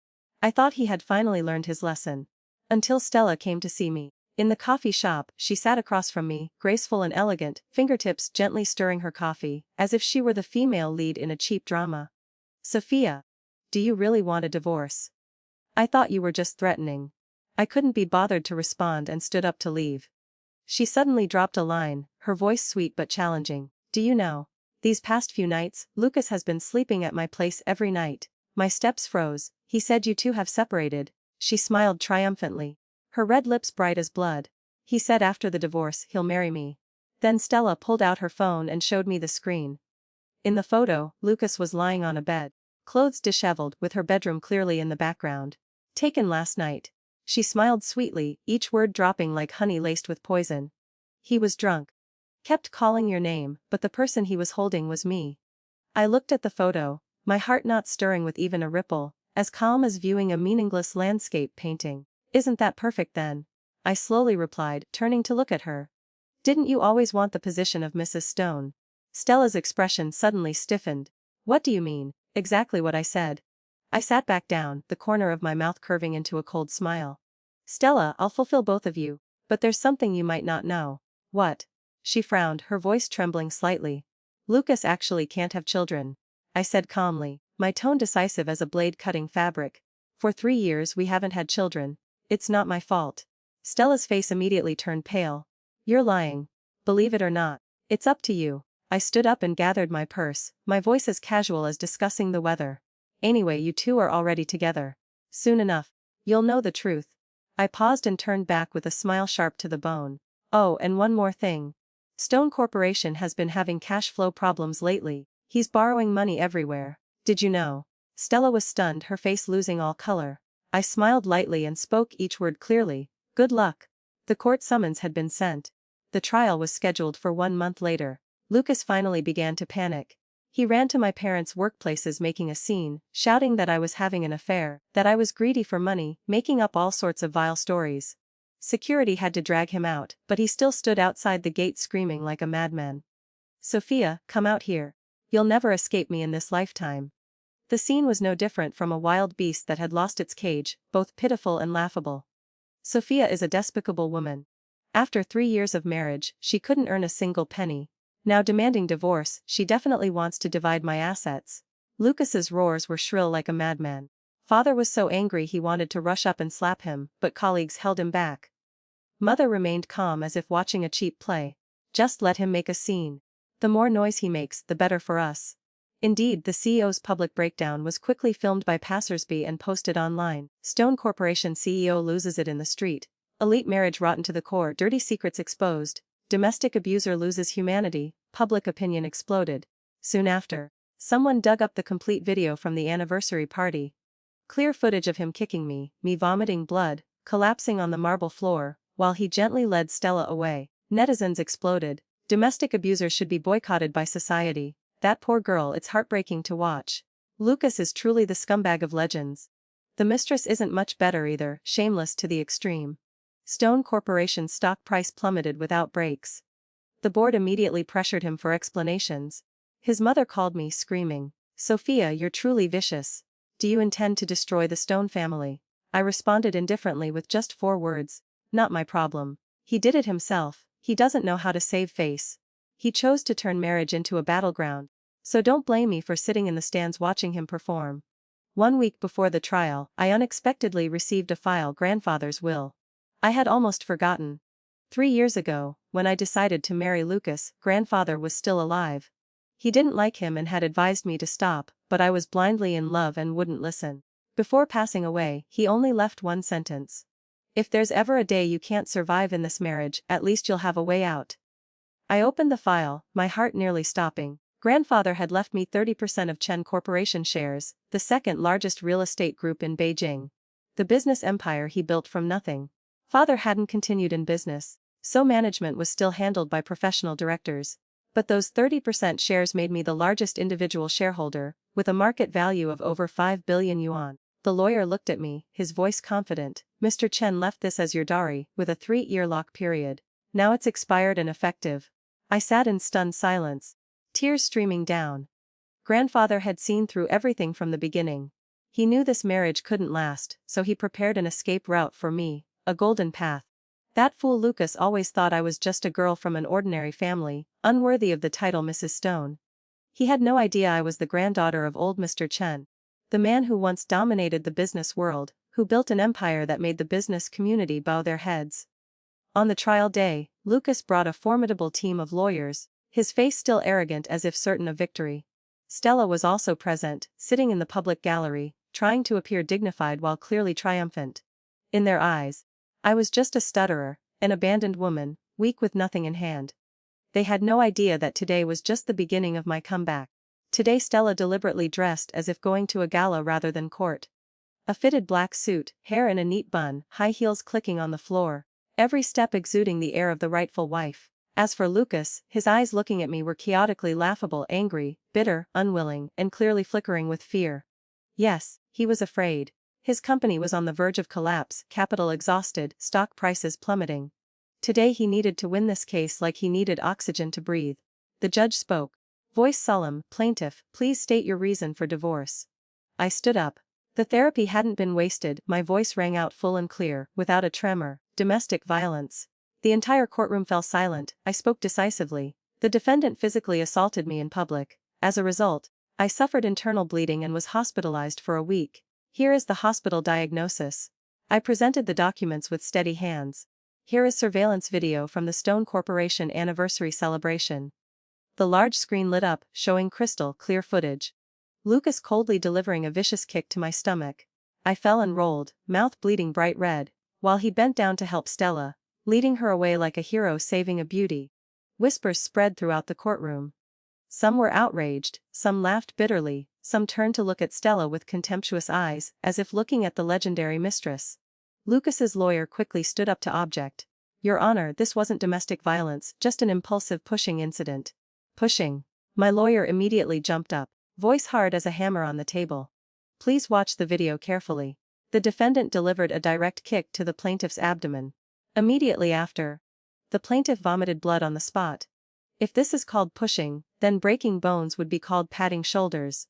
I thought he had finally learned his lesson. Until Stella came to see me. In the coffee shop, she sat across from me, graceful and elegant, fingertips gently stirring her coffee, as if she were the female lead in a cheap drama. Sophia. Do you really want a divorce? I thought you were just threatening. I couldn't be bothered to respond and stood up to leave. She suddenly dropped a line, her voice sweet but challenging. Do you know? These past few nights, Lucas has been sleeping at my place every night. My steps froze. He said you two have separated. She smiled triumphantly. Her red lips bright as blood. He said after the divorce he'll marry me. Then Stella pulled out her phone and showed me the screen. In the photo, Lucas was lying on a bed, clothes disheveled, with her bedroom clearly in the background. Taken last night. She smiled sweetly, each word dropping like honey laced with poison. He was drunk. Kept calling your name, but the person he was holding was me. I looked at the photo, my heart not stirring with even a ripple, as calm as viewing a meaningless landscape painting. Isn't that perfect then? I slowly replied, turning to look at her. Didn't you always want the position of Mrs. Stone? Stella's expression suddenly stiffened. What do you mean? Exactly what I said. I sat back down, the corner of my mouth curving into a cold smile. Stella, I'll fulfill both of you. But there's something you might not know. What? She frowned, her voice trembling slightly. Lucas actually can't have children. I said calmly, my tone decisive as a blade cutting fabric. For 3 years we haven't had children. It's not my fault. Stella's face immediately turned pale. You're lying. Believe it or not. It's up to you. I stood up and gathered my purse, my voice as casual as discussing the weather. Anyway, you two are already together. Soon enough. You'll know the truth. I paused and turned back with a smile sharp to the bone. Oh, and one more thing. Stone Corporation has been having cash flow problems lately. He's borrowing money everywhere. Did you know? Stella was stunned, her face losing all color. I smiled lightly and spoke each word clearly. Good luck. The court summons had been sent. The trial was scheduled for 1 month later. Lucas finally began to panic. He ran to my parents' workplaces making a scene, shouting that I was having an affair, that I was greedy for money, making up all sorts of vile stories. Security had to drag him out, but he still stood outside the gate screaming like a madman. Sophia, come out here. You'll never escape me in this lifetime. The scene was no different from a wild beast that had lost its cage, both pitiful and laughable. Sophia is a despicable woman. After 3 years of marriage, she couldn't earn a single penny. Now demanding divorce, she definitely wants to divide my assets. Lucas's roars were shrill like a madman. Father was so angry he wanted to rush up and slap him, but colleagues held him back. Mother remained calm as if watching a cheap play. Just let him make a scene. The more noise he makes, the better for us. Indeed, the CEO's public breakdown was quickly filmed by passersby and posted online. Stone Corporation CEO loses it in the street. Elite marriage rotten to the core, dirty secrets exposed. Domestic abuser loses humanity, public opinion exploded. Soon after, someone dug up the complete video from the anniversary party. Clear footage of him kicking me vomiting blood, collapsing on the marble floor, while he gently led Stella away. Netizens exploded. Domestic abusers should be boycotted by society. That poor girl, it's heartbreaking to watch. Lucas is truly the scumbag of legends. The mistress isn't much better either, shameless to the extreme. Stone Corporation's stock price plummeted without breaks. The board immediately pressured him for explanations. His mother called me, screaming, "Sophia, you're truly vicious. Do you intend to destroy the Stone family?" I responded indifferently with just 4 words, "Not my problem. He did it himself, he doesn't know how to save face. He chose to turn marriage into a battleground. So don't blame me for sitting in the stands watching him perform." 1 week before the trial, I unexpectedly received a file, grandfather's will. I had almost forgotten. 3 years ago, when I decided to marry Lucas, grandfather was still alive. He didn't like him and had advised me to stop, but I was blindly in love and wouldn't listen. Before passing away, he only left one sentence. "If there's ever a day you can't survive in this marriage, at least you'll have a way out." I opened the file, my heart nearly stopping. Grandfather had left me 30% of Chen Corporation shares, the second largest real estate group in Beijing. The business empire he built from nothing. Father hadn't continued in business, so management was still handled by professional directors. But those 30% shares made me the largest individual shareholder, with a market value of over 5 billion yuan. The lawyer looked at me, his voice confident. "Mr. Chen left this as your dowry, with a 3-year lock period. Now it's expired and effective." I sat in stunned silence, tears streaming down. Grandfather had seen through everything from the beginning. He knew this marriage couldn't last, so he prepared an escape route for me, a golden path. That fool Lucas always thought I was just a girl from an ordinary family, unworthy of the title Mrs. Stone. He had no idea I was the granddaughter of old Mr. Chen, the man who once dominated the business world, who built an empire that made the business community bow their heads. On the trial day, Lucas brought a formidable team of lawyers, his face still arrogant as if certain of victory. Stella was also present, sitting in the public gallery, trying to appear dignified while clearly triumphant. In their eyes, I was just a stutterer, an abandoned woman, weak with nothing in hand. They had no idea that today was just the beginning of my comeback. Today Stella deliberately dressed as if going to a gala rather than court. A fitted black suit, hair in a neat bun, high heels clicking on the floor, every step exuding the air of the rightful wife. As for Lucas, his eyes looking at me were chaotically laughable, angry, bitter, unwilling, and clearly flickering with fear. Yes, he was afraid. His company was on the verge of collapse, capital exhausted, stock prices plummeting. Today he needed to win this case like he needed oxygen to breathe. The judge spoke. Voice solemn, "Plaintiff, please state your reason for divorce." I stood up. The therapy hadn't been wasted, my voice rang out full and clear, without a tremor. "Domestic violence." The entire courtroom fell silent. I spoke decisively. "The defendant physically assaulted me in public. As a result, I suffered internal bleeding and was hospitalized for a week. Here is the hospital diagnosis." I presented the documents with steady hands. "Here is surveillance video from the Stone Corporation anniversary celebration." The large screen lit up, showing crystal clear footage. Lucas coldly delivering a vicious kick to my stomach. I fell and rolled, mouth bleeding bright red, while he bent down to help Stella, leading her away like a hero saving a beauty. Whispers spread throughout the courtroom. Some were outraged, some laughed bitterly, some turned to look at Stella with contemptuous eyes, as if looking at the legendary mistress. Lucas's lawyer quickly stood up to object. "Your Honor, this wasn't domestic violence, just an impulsive pushing incident." "Pushing?" My lawyer immediately jumped up, voice hard as a hammer on the table. "Please watch the video carefully." The defendant delivered a direct kick to the plaintiff's abdomen. Immediately after, the plaintiff vomited blood on the spot. If this is called pushing, then breaking bones would be called patting shoulders.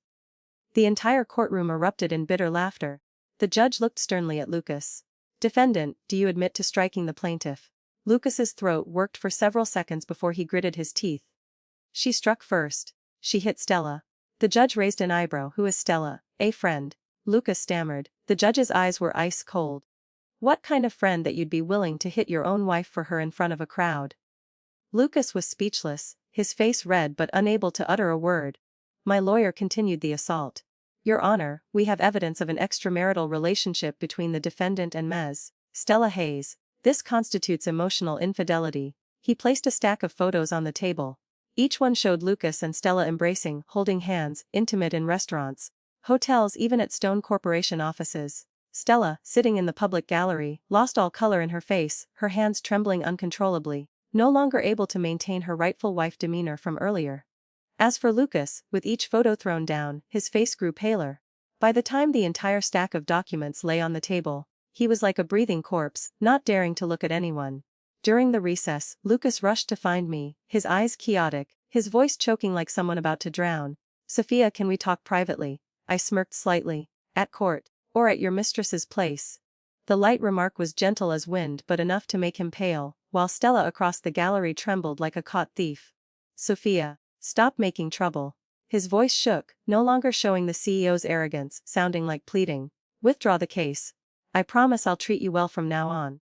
The entire courtroom erupted in bitter laughter. The judge looked sternly at Lucas. "Defendant, do you admit to striking the plaintiff?" Lucas's throat worked for several seconds before he gritted his teeth. "She struck first. She hit Stella." The judge raised an eyebrow. "Who is Stella?" "A friend." Lucas stammered. The judge's eyes were ice cold. "What kind of friend that you'd be willing to hit your own wife for her in front of a crowd?" Lucas was speechless, his face red but unable to utter a word. My lawyer continued the assault. "Your Honor, we have evidence of an extramarital relationship between the defendant and Ms. Stella Hayes. This constitutes emotional infidelity." He placed a stack of photos on the table. Each one showed Lucas and Stella embracing, holding hands, intimate in restaurants, hotels, even at Stone Corporation offices. Stella, sitting in the public gallery, lost all color in her face, her hands trembling uncontrollably, no longer able to maintain her rightful wife demeanor from earlier. As for Lucas, with each photo thrown down, his face grew paler. By the time the entire stack of documents lay on the table, he was like a breathing corpse, not daring to look at anyone. During the recess, Lucas rushed to find me, his eyes chaotic, his voice choking like someone about to drown. Sophia, can we talk privately? I smirked slightly. At court. Or at your mistress's place. The light remark was gentle as wind but enough to make him pale, while Stella across the gallery trembled like a caught thief. Sophia, stop making trouble. His voice shook, no longer showing the CEO's arrogance, sounding like pleading. Withdraw the case. I promise I'll treat you well from now on.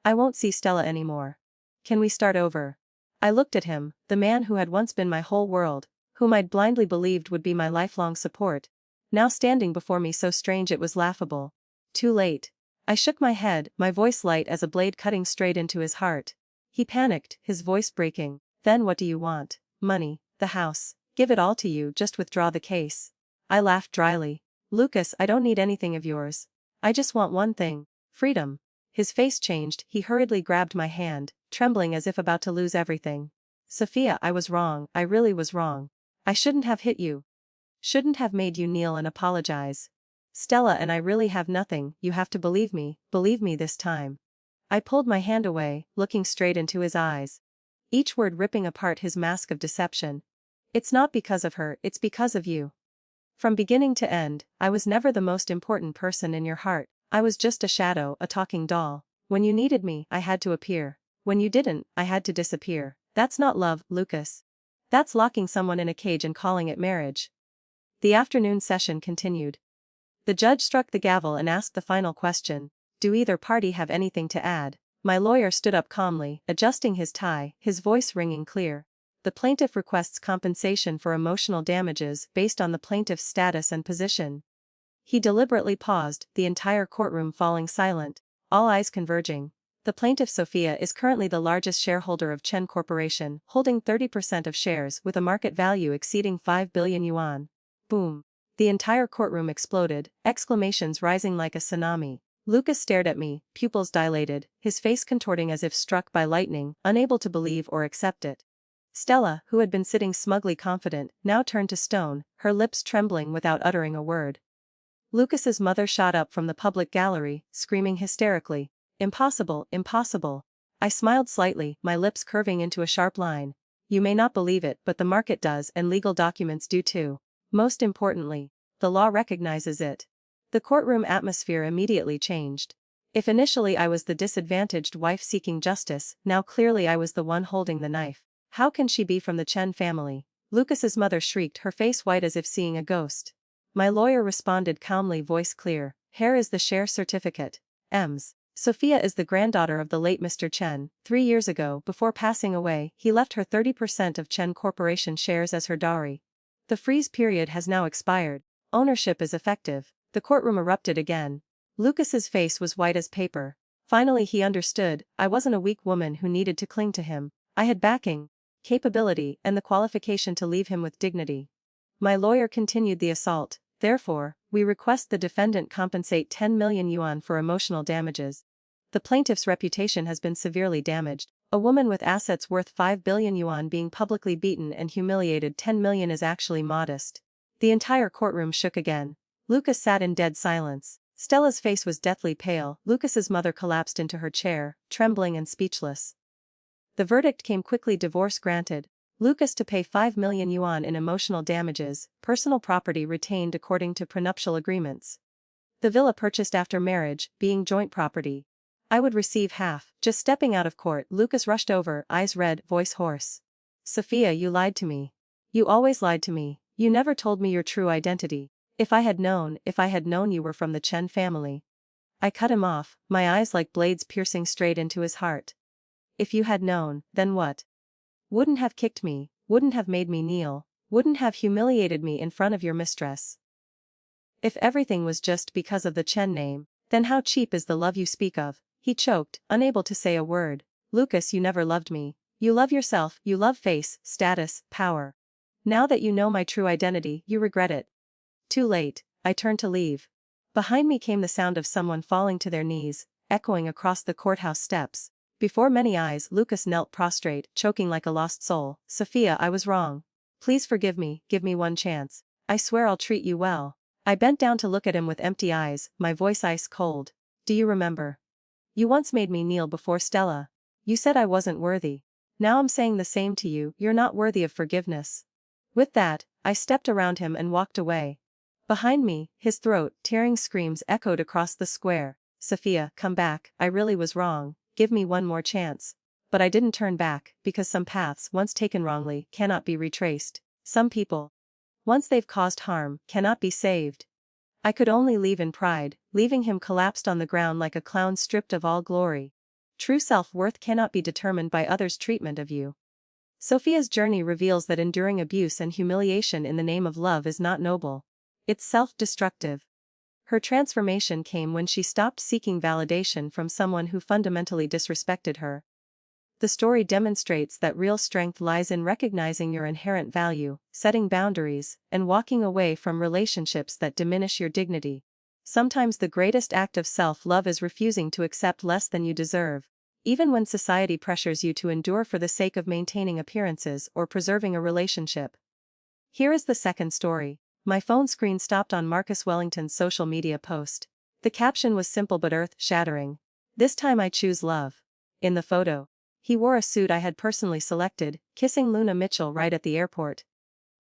I won't see Stella anymore. Can we start over? I looked at him, the man who had once been my whole world, whom I'd blindly believed would be my lifelong support. Now standing before me so strange it was laughable. Too late. I shook my head, my voice light as a blade cutting straight into his heart. He panicked, his voice breaking. Then what do you want? Money, the house. Give it all to you, just withdraw the case. I laughed dryly. Lucas, I don't need anything of yours. I just want one thing. Freedom. His face changed, he hurriedly grabbed my hand, trembling as if about to lose everything. Sophia, I was wrong, I really was wrong. I shouldn't have hit you. Shouldn't have made you kneel and apologize. Stella and I really have nothing, you have to believe me this time. I pulled my hand away, looking straight into his eyes. Each word ripping apart his mask of deception. It's not because of her, it's because of you. From beginning to end, I was never the most important person in your heart, I was just a shadow, a talking doll. When you needed me, I had to appear. When you didn't, I had to disappear. That's not love, Lucas. That's locking someone in a cage and calling it marriage. The afternoon session continued. The judge struck the gavel and asked the final question. Do either party have anything to add? My lawyer stood up calmly, adjusting his tie, his voice ringing clear. The plaintiff requests compensation for emotional damages based on the plaintiff's status and position. He deliberately paused, the entire courtroom falling silent, all eyes converging. The plaintiff Sophia is currently the largest shareholder of Chen Corporation, holding 30% of shares with a market value exceeding 5 billion yuan. Boom. The entire courtroom exploded, exclamations rising like a tsunami. Lucas stared at me, pupils dilated, his face contorting as if struck by lightning, unable to believe or accept it. Stella, who had been sitting smugly confident, now turned to stone, her lips trembling without uttering a word. Lucas's mother shot up from the public gallery, screaming hysterically. Impossible, impossible. I smiled slightly, my lips curving into a sharp line. You may not believe it, but the market does and legal documents do too. Most importantly, the law recognizes it. The courtroom atmosphere immediately changed. If initially I was the disadvantaged wife seeking justice, now clearly I was the one holding the knife. How can she be from the Chen family? Lucas's mother shrieked, her face white as if seeing a ghost. My lawyer responded calmly, voice clear. Here is the share certificate. Ms. Sophia is the granddaughter of the late Mr. Chen. 3 years ago, before passing away, he left her 30% of Chen Corporation shares as her dowry. The freeze period has now expired. Ownership is effective. The courtroom erupted again. Lucas's face was white as paper. Finally he understood, I wasn't a weak woman who needed to cling to him. I had backing, capability, and the qualification to leave him with dignity. My lawyer continued the assault. Therefore, we request the defendant compensate 10 million yuan for emotional damages. The plaintiff's reputation has been severely damaged. A woman with assets worth 5 billion yuan being publicly beaten and humiliated 10 million is actually modest. The entire courtroom shook again. Lucas sat in dead silence. Stella's face was deathly pale. Lucas's mother collapsed into her chair, trembling and speechless. The verdict came quickly. Divorce granted. Lucas to pay 5 million yuan in emotional damages, personal property retained according to prenuptial agreements. The villa purchased after marriage, being joint property. I would receive half. Just stepping out of court, Lucas rushed over, eyes red, voice hoarse. Sophia, you lied to me. You always lied to me. You never told me your true identity. If I had known you were from the Chen family. I cut him off, my eyes like blades piercing straight into his heart. If you had known, then what? Wouldn't have kicked me, wouldn't have made me kneel, wouldn't have humiliated me in front of your mistress. If everything was just because of the Chen name, then how cheap is the love you speak of? He choked, unable to say a word. Lucas, you never loved me. You love yourself, you love face, status, power. Now that you know my true identity, you regret it. Too late. I turned to leave. Behind me came the sound of someone falling to their knees, echoing across the courthouse steps. Before many eyes, Lucas knelt prostrate, choking like a lost soul. Sophia, I was wrong. Please forgive me, give me one chance. I swear I'll treat you well. I bent down to look at him with empty eyes, my voice ice cold. Do you remember? You once made me kneel before Stella. You said I wasn't worthy. Now I'm saying the same to you, you're not worthy of forgiveness. With that, I stepped around him and walked away. Behind me, his throat tearing screams echoed across the square. Sophia, come back, I really was wrong, give me one more chance. But I didn't turn back, because some paths once taken wrongly cannot be retraced. Some people, once they've caused harm, cannot be saved. I could only leave in pride, leaving him collapsed on the ground like a clown stripped of all glory. True self-worth cannot be determined by others' treatment of you. Sophia's journey reveals that enduring abuse and humiliation in the name of love is not noble. It's self-destructive. Her transformation came when she stopped seeking validation from someone who fundamentally disrespected her. The story demonstrates that real strength lies in recognizing your inherent value, setting boundaries, and walking away from relationships that diminish your dignity. Sometimes the greatest act of self-love is refusing to accept less than you deserve, even when society pressures you to endure for the sake of maintaining appearances or preserving a relationship. Here is the second story. My phone screen stopped on Marcus Wellington's social media post. The caption was simple but earth-shattering. This time I choose love. In the photo, he wore a suit I had personally selected, kissing Luna Mitchell right at the airport.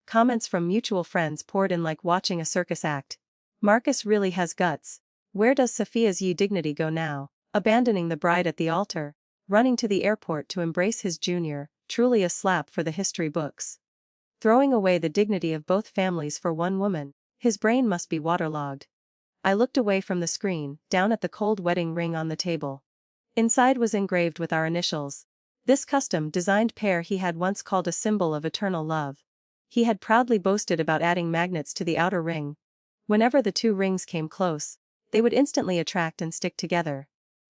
Comments from mutual friends poured in like watching a circus act. Marcus really has guts. Where does Sophia's dignity go now? Abandoning the bride at the altar, running to the airport to embrace his junior, truly a slap for the history books. Throwing away the dignity of both families for one woman, his brain must be waterlogged. I looked away from the screen, down at the cold wedding ring on the table. Inside was engraved with our initials. This custom-designed pair he had once called a symbol of eternal love. He had proudly boasted about adding magnets to the outer ring. Whenever the two rings came close, they would instantly attract and stick together.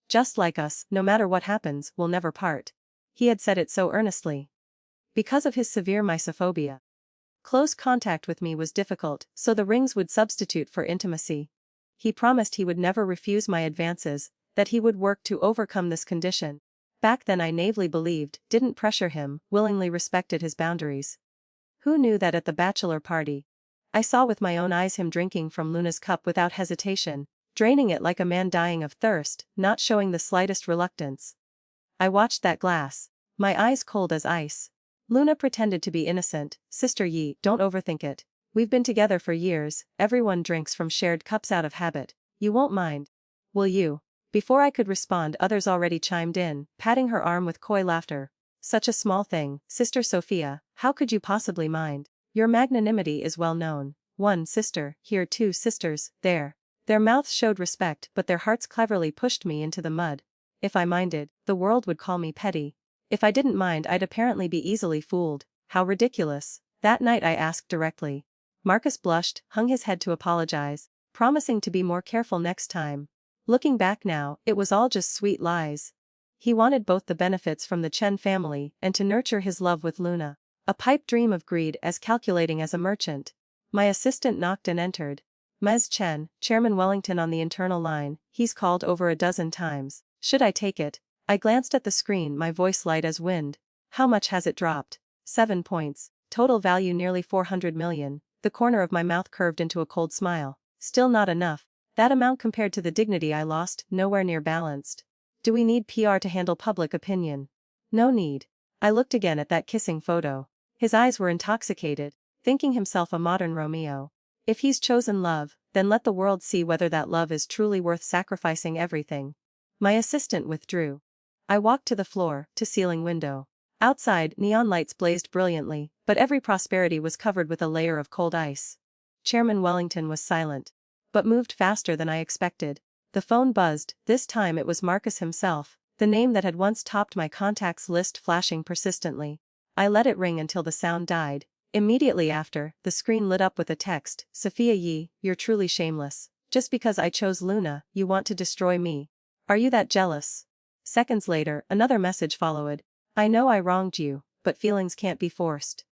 Just like us, no matter what happens, we'll never part. He had said it so earnestly. Because of his severe mysophobia, close contact with me was difficult, so the rings would substitute for intimacy. He promised he would never refuse my advances, that he would work to overcome this condition. Back then I naively believed, didn't pressure him, willingly respected his boundaries. Who knew that at the bachelor party, I saw with my own eyes him drinking from Luna's cup without hesitation, draining it like a man dying of thirst, not showing the slightest reluctance. I watched that glass, my eyes cold as ice. Luna pretended to be innocent. Sister Yi, don't overthink it. We've been together for years, everyone drinks from shared cups out of habit. You won't mind, will you? Before I could respond, others already chimed in, patting her arm with coy laughter. Such a small thing, Sister Sophia, how could you possibly mind? Your magnanimity is well known. One sister, here two sisters, there. Their mouths showed respect, but their hearts cleverly pushed me into the mud. If I minded, the world would call me petty. If I didn't mind, I'd apparently be easily fooled. How ridiculous. That night I asked directly. Marcus blushed, hung his head to apologize, promising to be more careful next time. Looking back now, it was all just sweet lies. He wanted both the benefits from the Chen family and to nurture his love with Luna. A pipe dream of greed as calculating as a merchant. My assistant knocked and entered. Ms. Chen, Chairman Wellington on the internal line, he's called over a dozen times. Should I take it? I glanced at the screen, my voice light as wind. How much has it dropped? 7 points. Total value nearly 400 million. The corner of my mouth curved into a cold smile. Still not enough. That amount compared to the dignity I lost, nowhere near balanced. Do we need PR to handle public opinion? No need. I looked again at that kissing photo. His eyes were intoxicated, thinking himself a modern Romeo. If he's chosen love, then let the world see whether that love is truly worth sacrificing everything. My assistant withdrew. I walked to the floor-to-ceiling window. Outside, neon lights blazed brilliantly, but every prosperity was covered with a layer of cold ice. Chairman Wellington was silent, but moved faster than I expected. The phone buzzed. This time it was Marcus himself, the name that had once topped my contacts list flashing persistently. I let it ring until the sound died. Immediately after, the screen lit up with a text. Sophia Yi, you're truly shameless. Just because I chose Luna, you want to destroy me. Are you that jealous? Seconds later, another message followed. I know I wronged you, but feelings can't be forced.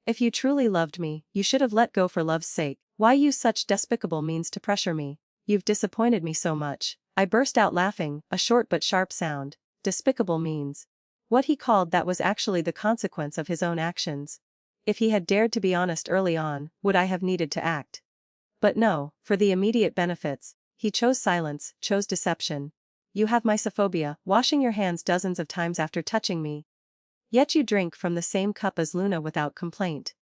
If you truly loved me, you should have let go for love's sake. Why use such despicable means to pressure me? You've disappointed me so much. I burst out laughing, a short but sharp sound. Despicable means. What he called that was actually the consequence of his own actions. If he had dared to be honest early on, would I have needed to act? But no, for the immediate benefits, he chose silence, chose deception. You have mysophobia, washing your hands dozens of times after touching me. Yet you drink from the same cup as Luna without complaint.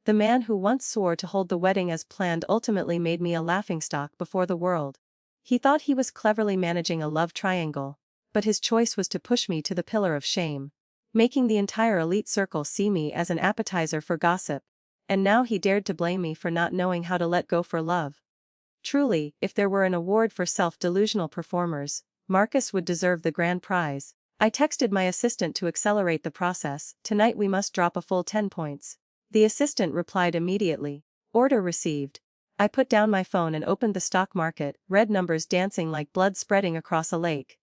The man who once swore to hold the wedding as planned ultimately made me a laughingstock before the world. He thought he was cleverly managing a love triangle, but his choice was to push me to the pillar of shame, making the entire elite circle see me as an appetizer for gossip. And now he dared to blame me for not knowing how to let go for love. Truly, if there were an award for self-delusional performers, Marcus would deserve the grand prize. I texted my assistant to accelerate the process. Tonight we must drop a full 10 points. The assistant replied immediately. Order received. I put down my phone and opened the stock market, red numbers dancing like blood spreading across a lake.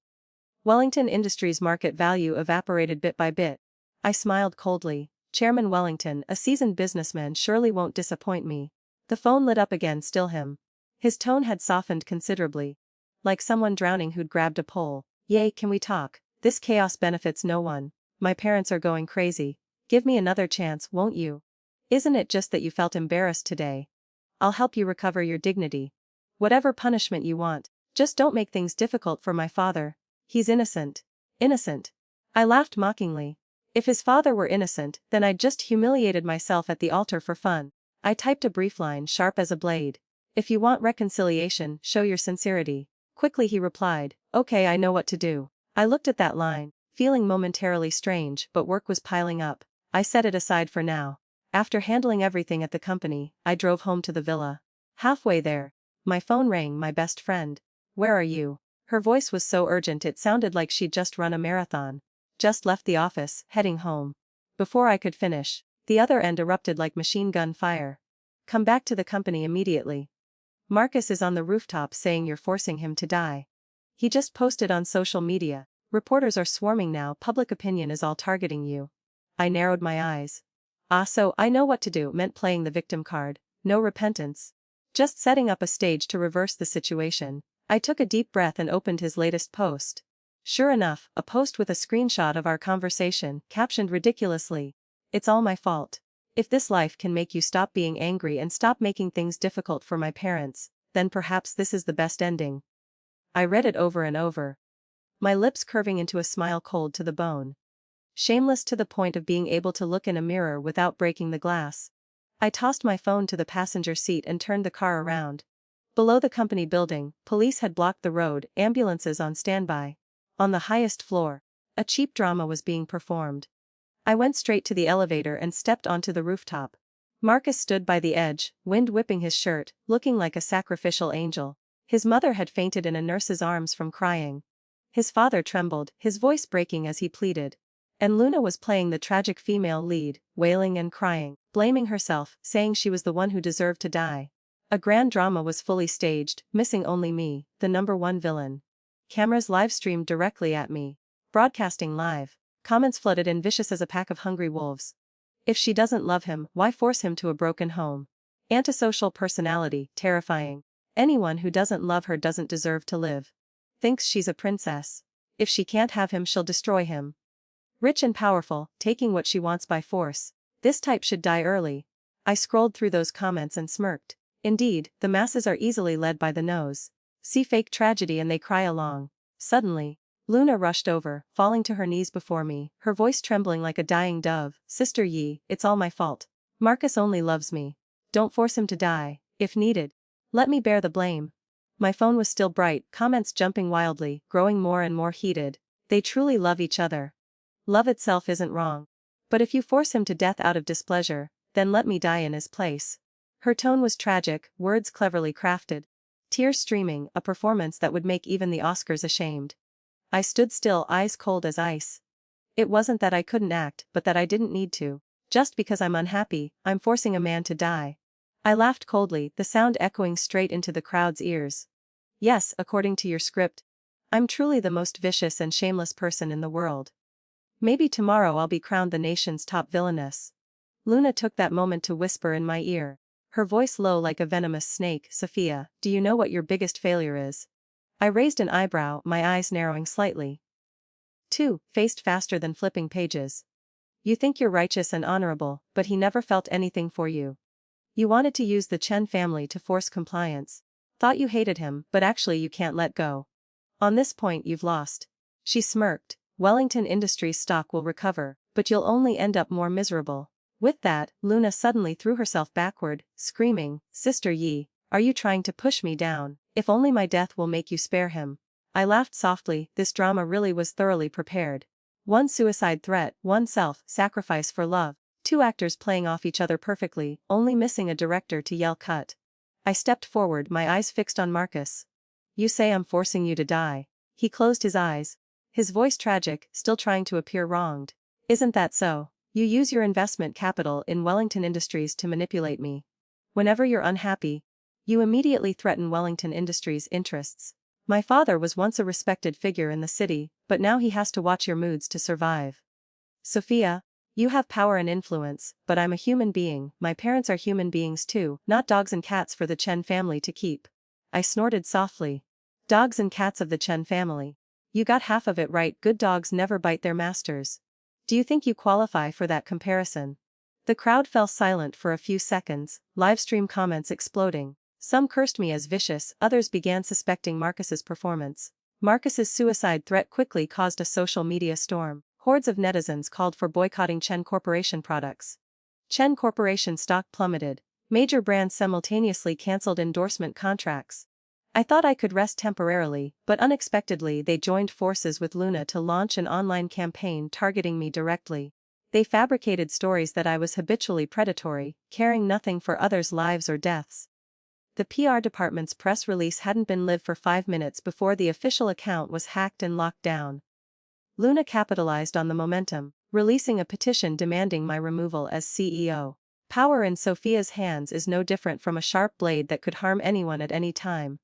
Wellington Industries market value evaporated bit by bit. I smiled coldly. Chairman Wellington, a seasoned businessman, surely won't disappoint me. The phone lit up again, still him. His tone had softened considerably. Like someone drowning who'd grabbed a pole. Yay, can we talk? This chaos benefits no one. My parents are going crazy. Give me another chance, won't you? Isn't it just that you felt embarrassed today? I'll help you recover your dignity. Whatever punishment you want, just don't make things difficult for my father. He's innocent. Innocent. I laughed mockingly. If his father were innocent, then I'd just humiliated myself at the altar for fun. I typed a brief line, sharp as a blade. If you want reconciliation, show your sincerity. Quickly he replied, okay, I know what to do. I looked at that line, feeling momentarily strange, but work was piling up. I set it aside for now. After handling everything at the company, I drove home to the villa. Halfway there, my phone rang. My best friend. Where are you? Her voice was so urgent it sounded like she'd just run a marathon. Just left the office, heading home. Before I could finish, the other end erupted like machine gun fire. Come back to the company immediately. Marcus is on the rooftop saying you're forcing him to die. He just posted on social media. Reporters are swarming now. Public opinion is all targeting you. I narrowed my eyes. Ah, so I know what to do. Meant playing the victim card. No repentance. Just setting up a stage to reverse the situation. I took a deep breath and opened his latest post. Sure enough, a post with a screenshot of our conversation, captioned ridiculously. It's all my fault. If this life can make you stop being angry and stop making things difficult for my parents, then perhaps this is the best ending. I read it over and over. My lips curving into a smile cold to the bone. Shameless to the point of being able to look in a mirror without breaking the glass. I tossed my phone to the passenger seat and turned the car around. Below the company building, police had blocked the road, ambulances on standby. On the highest floor, a cheap drama was being performed. I went straight to the elevator and stepped onto the rooftop. Marcus stood by the edge, wind whipping his shirt, looking like a sacrificial angel. His mother had fainted in a nurse's arms from crying. His father trembled, his voice breaking as he pleaded. And Luna was playing the tragic female lead, wailing and crying, blaming herself, saying she was the one who deserved to die. A grand drama was fully staged, missing only me, the number one villain. Cameras live-streamed directly at me. Broadcasting live. Comments flooded in, vicious as a pack of hungry wolves. If she doesn't love him, why force him to a broken home? Antisocial personality, terrifying. Anyone who doesn't love her doesn't deserve to live. Thinks she's a princess. If she can't have him, she'll destroy him. Rich and powerful, taking what she wants by force. This type should die early. I scrolled through those comments and smirked. Indeed, the masses are easily led by the nose. See fake tragedy and they cry along. Suddenly, Luna rushed over, falling to her knees before me, her voice trembling like a dying dove. Sister Yi, it's all my fault. Marcus only loves me. Don't force him to die, if needed. Let me bear the blame. My phone was still bright, comments jumping wildly, growing more and more heated. They truly love each other. Love itself isn't wrong. But if you force him to death out of displeasure, then let me die in his place. Her tone was tragic, words cleverly crafted. Tears streaming, a performance that would make even the Oscars ashamed. I stood still, eyes cold as ice. It wasn't that I couldn't act, but that I didn't need to. Just because I'm unhappy, I'm forcing a man to die. I laughed coldly, the sound echoing straight into the crowd's ears. Yes, according to your script. I'm truly the most vicious and shameless person in the world. Maybe tomorrow I'll be crowned the nation's top villainess. Luna took that moment to whisper in my ear. Her voice low like a venomous snake. Sophia, do you know what your biggest failure is? I raised an eyebrow, my eyes narrowing slightly. 2. Faced faster than flipping pages. You think you're righteous and honorable, but he never felt anything for you. You wanted to use the Chen family to force compliance. Thought you hated him, but actually you can't let go. On this point you've lost. She smirked. Wellington Industries stock will recover. but you'll only end up more miserable. With that, Luna suddenly threw herself backward, screaming, "Sister Yi, are you trying to push me down? If only my death will make you spare him." I laughed softly, this drama really was thoroughly prepared. One suicide threat, one self-sacrifice for love, two actors playing off each other perfectly, only missing a director to yell cut. I stepped forward, my eyes fixed on Marcus. "You say I'm forcing you to die." He closed his eyes. His voice tragic, still trying to appear wronged. "Isn't that so? You use your investment capital in Wellington Industries to manipulate me. Whenever you're unhappy, you immediately threaten Wellington Industries' interests. My father was once a respected figure in the city, but now he has to watch your moods to survive. Sophia, you have power and influence, but I'm a human being, my parents are human beings too, not dogs and cats for the Chen family to keep." I snorted softly. "Dogs and cats of the Chen family. You got half of it right, good dogs never bite their masters. Do you think you qualify for that comparison?" The crowd fell silent for a few seconds, livestream comments exploding. Some cursed me as vicious, others began suspecting Marcus's performance. Marcus's suicide threat quickly caused a social media storm. Hordes of netizens called for boycotting Chen Corporation products. Chen Corporation stock plummeted. Major brands simultaneously cancelled endorsement contracts. I thought I could rest temporarily, but unexpectedly they joined forces with Luna to launch an online campaign targeting me directly. They fabricated stories that I was habitually predatory, caring nothing for others' lives or deaths. The PR department's press release hadn't been live for 5 minutes before the official account was hacked and locked down. Luna capitalized on the momentum, releasing a petition demanding my removal as CEO. Power in Sophia's hands is no different from a sharp blade that could harm anyone at any time.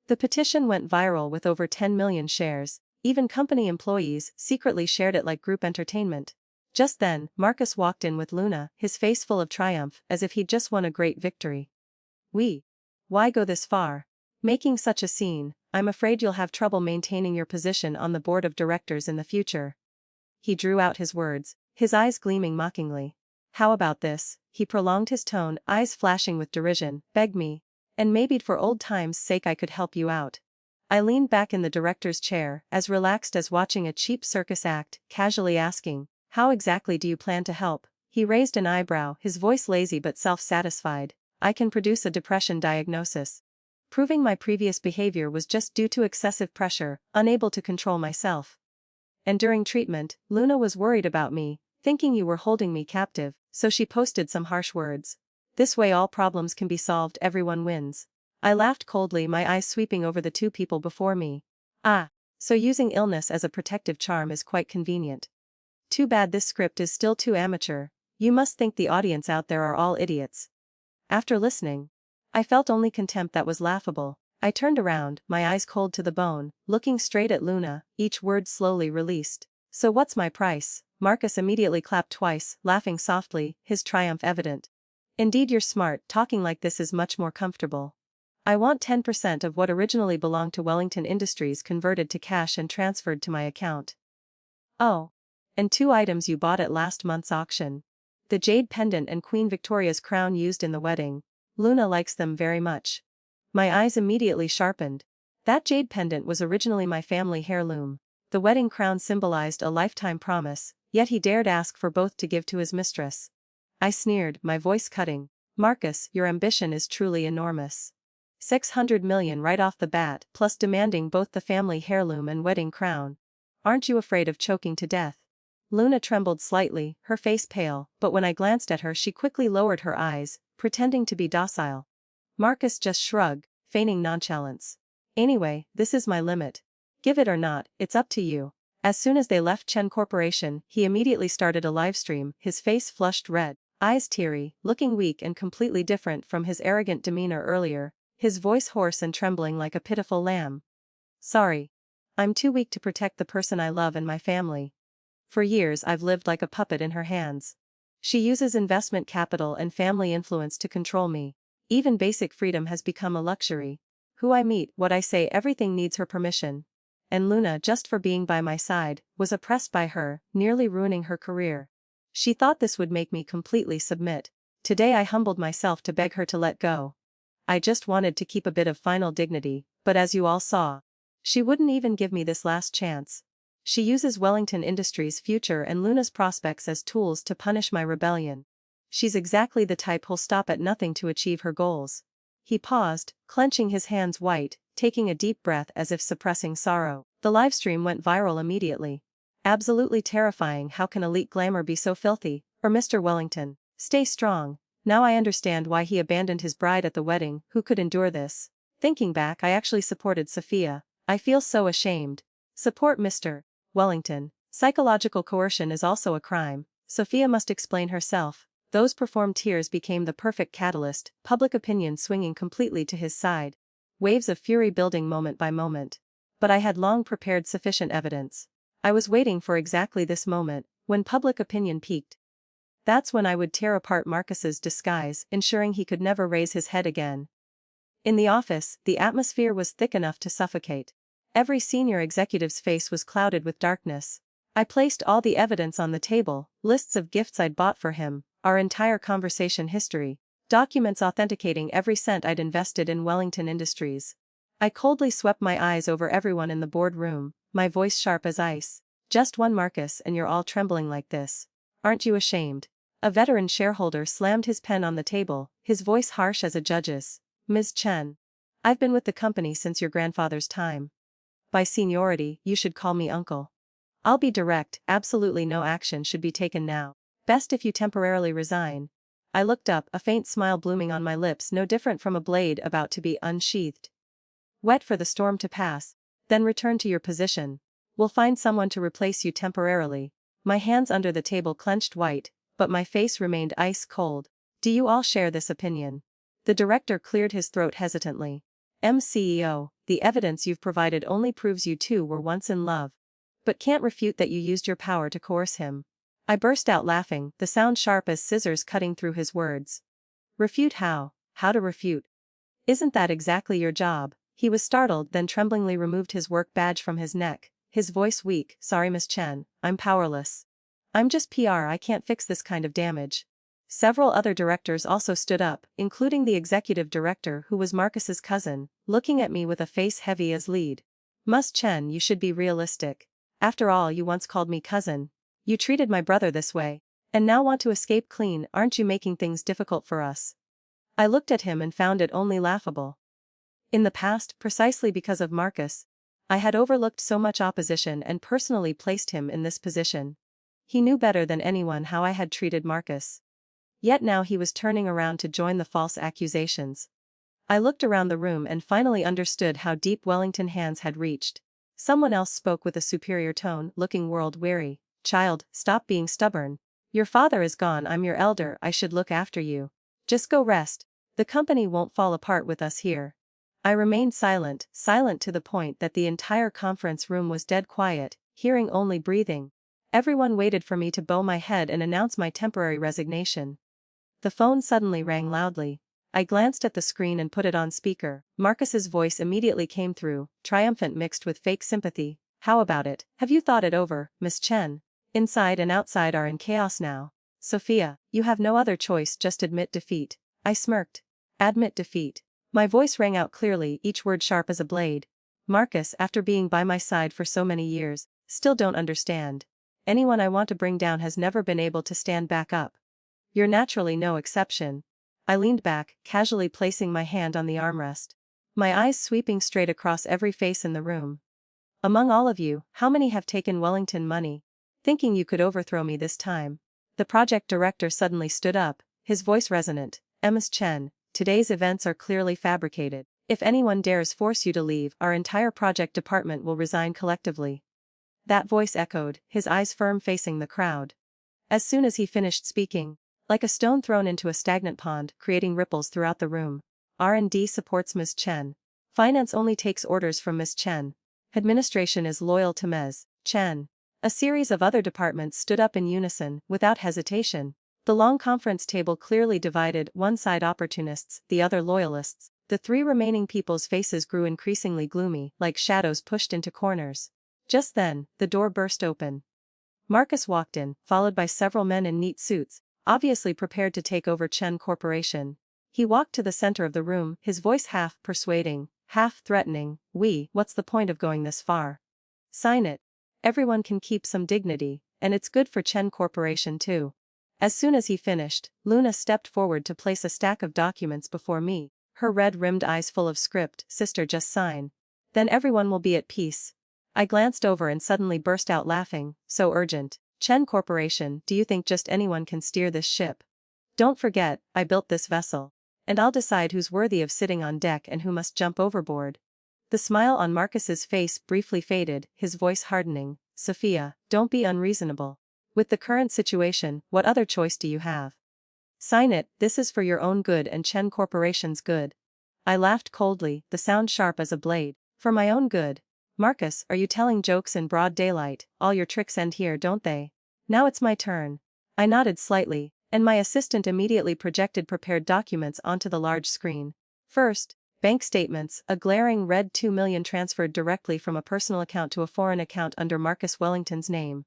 The petition went viral with over 10 million shares, even company employees secretly shared it like group entertainment. Just then, Marcus walked in with Luna, his face full of triumph, as if he'd just won a great victory. Why go this far? Making such a scene, I'm afraid you'll have trouble maintaining your position on the board of directors in the future." He drew out his words, his eyes gleaming mockingly. "How about this?" He prolonged his tone, eyes flashing with derision. "Beg me, and maybe for old time's sake I could help you out." I leaned back in the director's chair, as relaxed as watching a cheap circus act, casually asking, "How exactly do you plan to help?" He raised an eyebrow, his voice lazy but self-satisfied. "I can produce a depression diagnosis. Proving my previous behavior was just due to excessive pressure, unable to control myself. And during treatment, Luna was worried about me, thinking you were holding me captive, so she posted some harsh words. This way all problems can be solved, everyone wins." I laughed coldly, my eyes sweeping over the two people before me. "Ah, so using illness as a protective charm is quite convenient. Too bad this script is still too amateur. You must think the audience out there are all idiots." After listening, I felt only contempt that was laughable. I turned around, my eyes cold to the bone, looking straight at Luna, each word slowly released. "So what's my price?" Marcus immediately clapped twice, laughing softly, his triumph evident. "Indeed you're smart, talking like this is much more comfortable. I want 10% of what originally belonged to Wellington Industries converted to cash and transferred to my account." "Oh. And 2 items you bought at last month's auction. The jade pendant and Queen Victoria's crown used in the wedding. Luna likes them very much." My eyes immediately sharpened. That jade pendant was originally my family heirloom. The wedding crown symbolized a lifetime promise, yet he dared ask for both to give to his mistress. I sneered, my voice cutting. "Marcus, your ambition is truly enormous. 600 million right off the bat, plus demanding both the family heirloom and wedding crown. Aren't you afraid of choking to death?" Luna trembled slightly, her face pale, but when I glanced at her she quickly lowered her eyes, pretending to be docile. Marcus just shrugged, feigning nonchalance. "Anyway, this is my limit. Give it or not, it's up to you." As soon as they left Chen Corporation, he immediately started a livestream, his face flushed red, eyes teary, looking weak and completely different from his arrogant demeanor earlier, his voice hoarse and trembling like a pitiful lamb. "Sorry. I'm too weak to protect the person I love and my family. For years I've lived like a puppet in her hands. She uses investment capital and family influence to control me. Even basic freedom has become a luxury. Who I meet, what I say, everything needs her permission. And Luna, just for being by my side, was oppressed by her, nearly ruining her career. She thought this would make me completely submit. Today I humbled myself to beg her to let go. I just wanted to keep a bit of final dignity, but as you all saw, she wouldn't even give me this last chance. She uses Wellington Industries' future and Luna's prospects as tools to punish my rebellion. She's exactly the type who'll stop at nothing to achieve her goals. He paused, clenching his hands white, taking a deep breath as if suppressing sorrow. The livestream went viral immediately. Absolutely terrifying. How can elite glamour be so filthy? Or Mr. Wellington, stay strong. Now I understand why he abandoned his bride at the wedding. Who could endure this? Thinking back, I actually supported Sophia. I feel so ashamed. Support Mr. Wellington. Psychological coercion is also a crime. Sophia must explain herself. Those performed tears became the perfect catalyst, public opinion swinging completely to his side. Waves of fury building moment by moment. But I had long prepared sufficient evidence. I was waiting for exactly this moment, when public opinion peaked. That's when I would tear apart Marcus's disguise, ensuring he could never raise his head again. In the office, the atmosphere was thick enough to suffocate. Every senior executive's face was clouded with darkness. I placed all the evidence on the table, lists of gifts I'd bought for him, our entire conversation history, documents authenticating every cent I'd invested in Wellington Industries. I coldly swept my eyes over everyone in the boardroom, my voice sharp as ice. Just one Marcus and you're all trembling like this. Aren't you ashamed? A veteran shareholder slammed his pen on the table, his voice harsh as a judge's. Ms. Chen. I've been with the company since your grandfather's time. By seniority, you should call me uncle. I'll be direct, absolutely no action should be taken now. Best if you temporarily resign. I looked up, a faint smile blooming on my lips, no different from a blade about to be unsheathed. Wait for the storm to pass, then return to your position. We'll find someone to replace you temporarily. My hands under the table clenched white, but my face remained ice cold. Do you all share this opinion? The director cleared his throat hesitantly. CEO, the evidence you've provided only proves you two were once in love. But can't refute that you used your power to coerce him. I burst out laughing, the sound sharp as scissors cutting through his words. Refute how? How to refute? Isn't that exactly your job? He was startled, then tremblingly removed his work badge from his neck, his voice weak. Sorry Miss Chen, I'm powerless. I'm just PR, I can't fix this kind of damage. Several other directors also stood up, including the executive director who was Marcus's cousin, looking at me with a face heavy as lead. Ms. Chen, you should be realistic. After all, you once called me cousin. You treated my brother this way. And now want to escape clean. Aren't you making things difficult for us? I looked at him and found it only laughable. In the past, precisely because of Marcus, I had overlooked so much opposition and personally placed him in this position. He knew better than anyone how I had treated Marcus. Yet now he was turning around to join the false accusations. I looked around the room and finally understood how deep Wellington hands had reached. Someone else spoke with a superior tone, looking world-weary. Child, stop being stubborn. Your father is gone, I'm your elder, I should look after you. Just go rest. The company won't fall apart with us here. I remained silent to the point that the entire conference room was dead quiet, hearing only breathing. Everyone waited for me to bow my head and announce my temporary resignation. The phone suddenly rang loudly. I glanced at the screen and put it on speaker. Marcus's voice immediately came through, triumphant mixed with fake sympathy. How about it? Have you thought it over, Miss Chen? Inside and outside are in chaos now. Sophia, you have no other choice, just admit defeat. I smirked. Admit defeat. My voice rang out clearly, each word sharp as a blade. Marcus, after being by my side for so many years, still don't understand. Anyone I want to bring down has never been able to stand back up. You're naturally no exception. I leaned back, casually placing my hand on the armrest. My eyes sweeping straight across every face in the room. Among all of you, how many have taken Wellington money? Thinking you could overthrow me this time. The project director suddenly stood up, his voice resonant. Ms. Chen, today's events are clearly fabricated. If anyone dares force you to leave, our entire project department will resign collectively. That voice echoed, his eyes firm facing the crowd. As soon as he finished speaking, like a stone thrown into a stagnant pond, creating ripples throughout the room. R&D supports Ms. Chen. Finance only takes orders from Ms. Chen. Administration is loyal to Ms. Chen. A series of other departments stood up in unison, without hesitation. The long conference table clearly divided, one side opportunists, the other loyalists. The three remaining people's faces grew increasingly gloomy, like shadows pushed into corners. Just then, the door burst open. Marcus walked in, followed by several men in neat suits, obviously prepared to take over Chen Corporation. He walked to the center of the room, his voice half persuading, half threatening. What's the point of going this far? Sign it. Everyone can keep some dignity, and it's good for Chen Corporation too. As soon as he finished, Luna stepped forward to place a stack of documents before me, her red-rimmed eyes full of script. Sister, just sign. Then everyone will be at peace. I glanced over and suddenly burst out laughing, so urgent. Chen Corporation, do you think just anyone can steer this ship? Don't forget, I built this vessel. And I'll decide who's worthy of sitting on deck and who must jump overboard. The smile on Marcus's face briefly faded, his voice hardening. Sophia, don't be unreasonable. With the current situation, what other choice do you have? Sign it, this is for your own good and Chen Corporation's good. I laughed coldly, the sound sharp as a blade. For my own good. Marcus, are you telling jokes in broad daylight? All your tricks end here, don't they? Now it's my turn. I nodded slightly, and my assistant immediately projected prepared documents onto the large screen. First, bank statements, a glaring red 2 million transferred directly from a personal account to a foreign account under Marcus Wellington's name.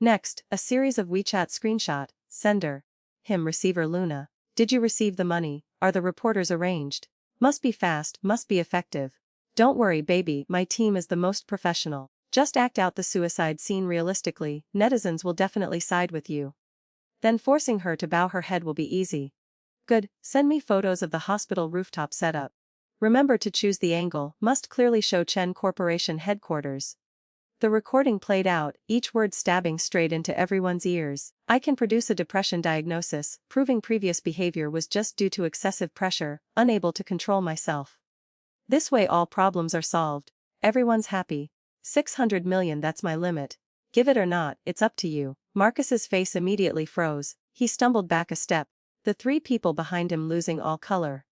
Next, a series of WeChat screenshot, sender. Him, receiver Luna. Did you receive the money? Are the reporters arranged? Must be fast, must be effective. Don't worry baby, my team is the most professional. Just act out the suicide scene realistically, netizens will definitely side with you. Then forcing her to bow her head will be easy. Good, send me photos of the hospital rooftop setup. Remember to choose the angle, must clearly show Chen Corporation headquarters. The recording played out, each word stabbing straight into everyone's ears. I can produce a depression diagnosis, proving previous behavior was just due to excessive pressure, unable to control myself. This way all problems are solved. Everyone's happy. 600 million, that's my limit. Give it or not, it's up to you. Marcus's face immediately froze. He stumbled back a step, the three people behind him losing all color.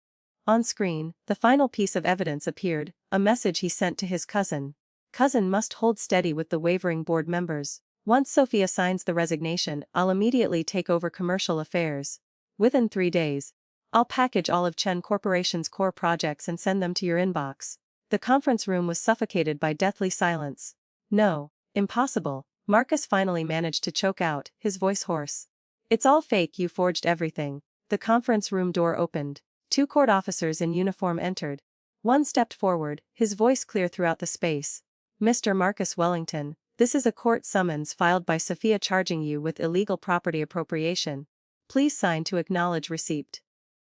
On screen, the final piece of evidence appeared, a message he sent to his cousin. Cousin must hold steady with the wavering board members. Once Sophia signs the resignation, I'll immediately take over commercial affairs. Within 3 days. I'll package all of Chen Corporation's core projects and send them to your inbox. The conference room was suffocated by deathly silence. No, impossible, Marcus finally managed to choke out, his voice hoarse. It's all fake, you forged everything. The conference room door opened. 2 court officers in uniform entered. One stepped forward, his voice clear throughout the space. Mr. Marcus Wellington, this is a court summons filed by Sophia charging you with illegal property appropriation. Please sign to acknowledge receipt.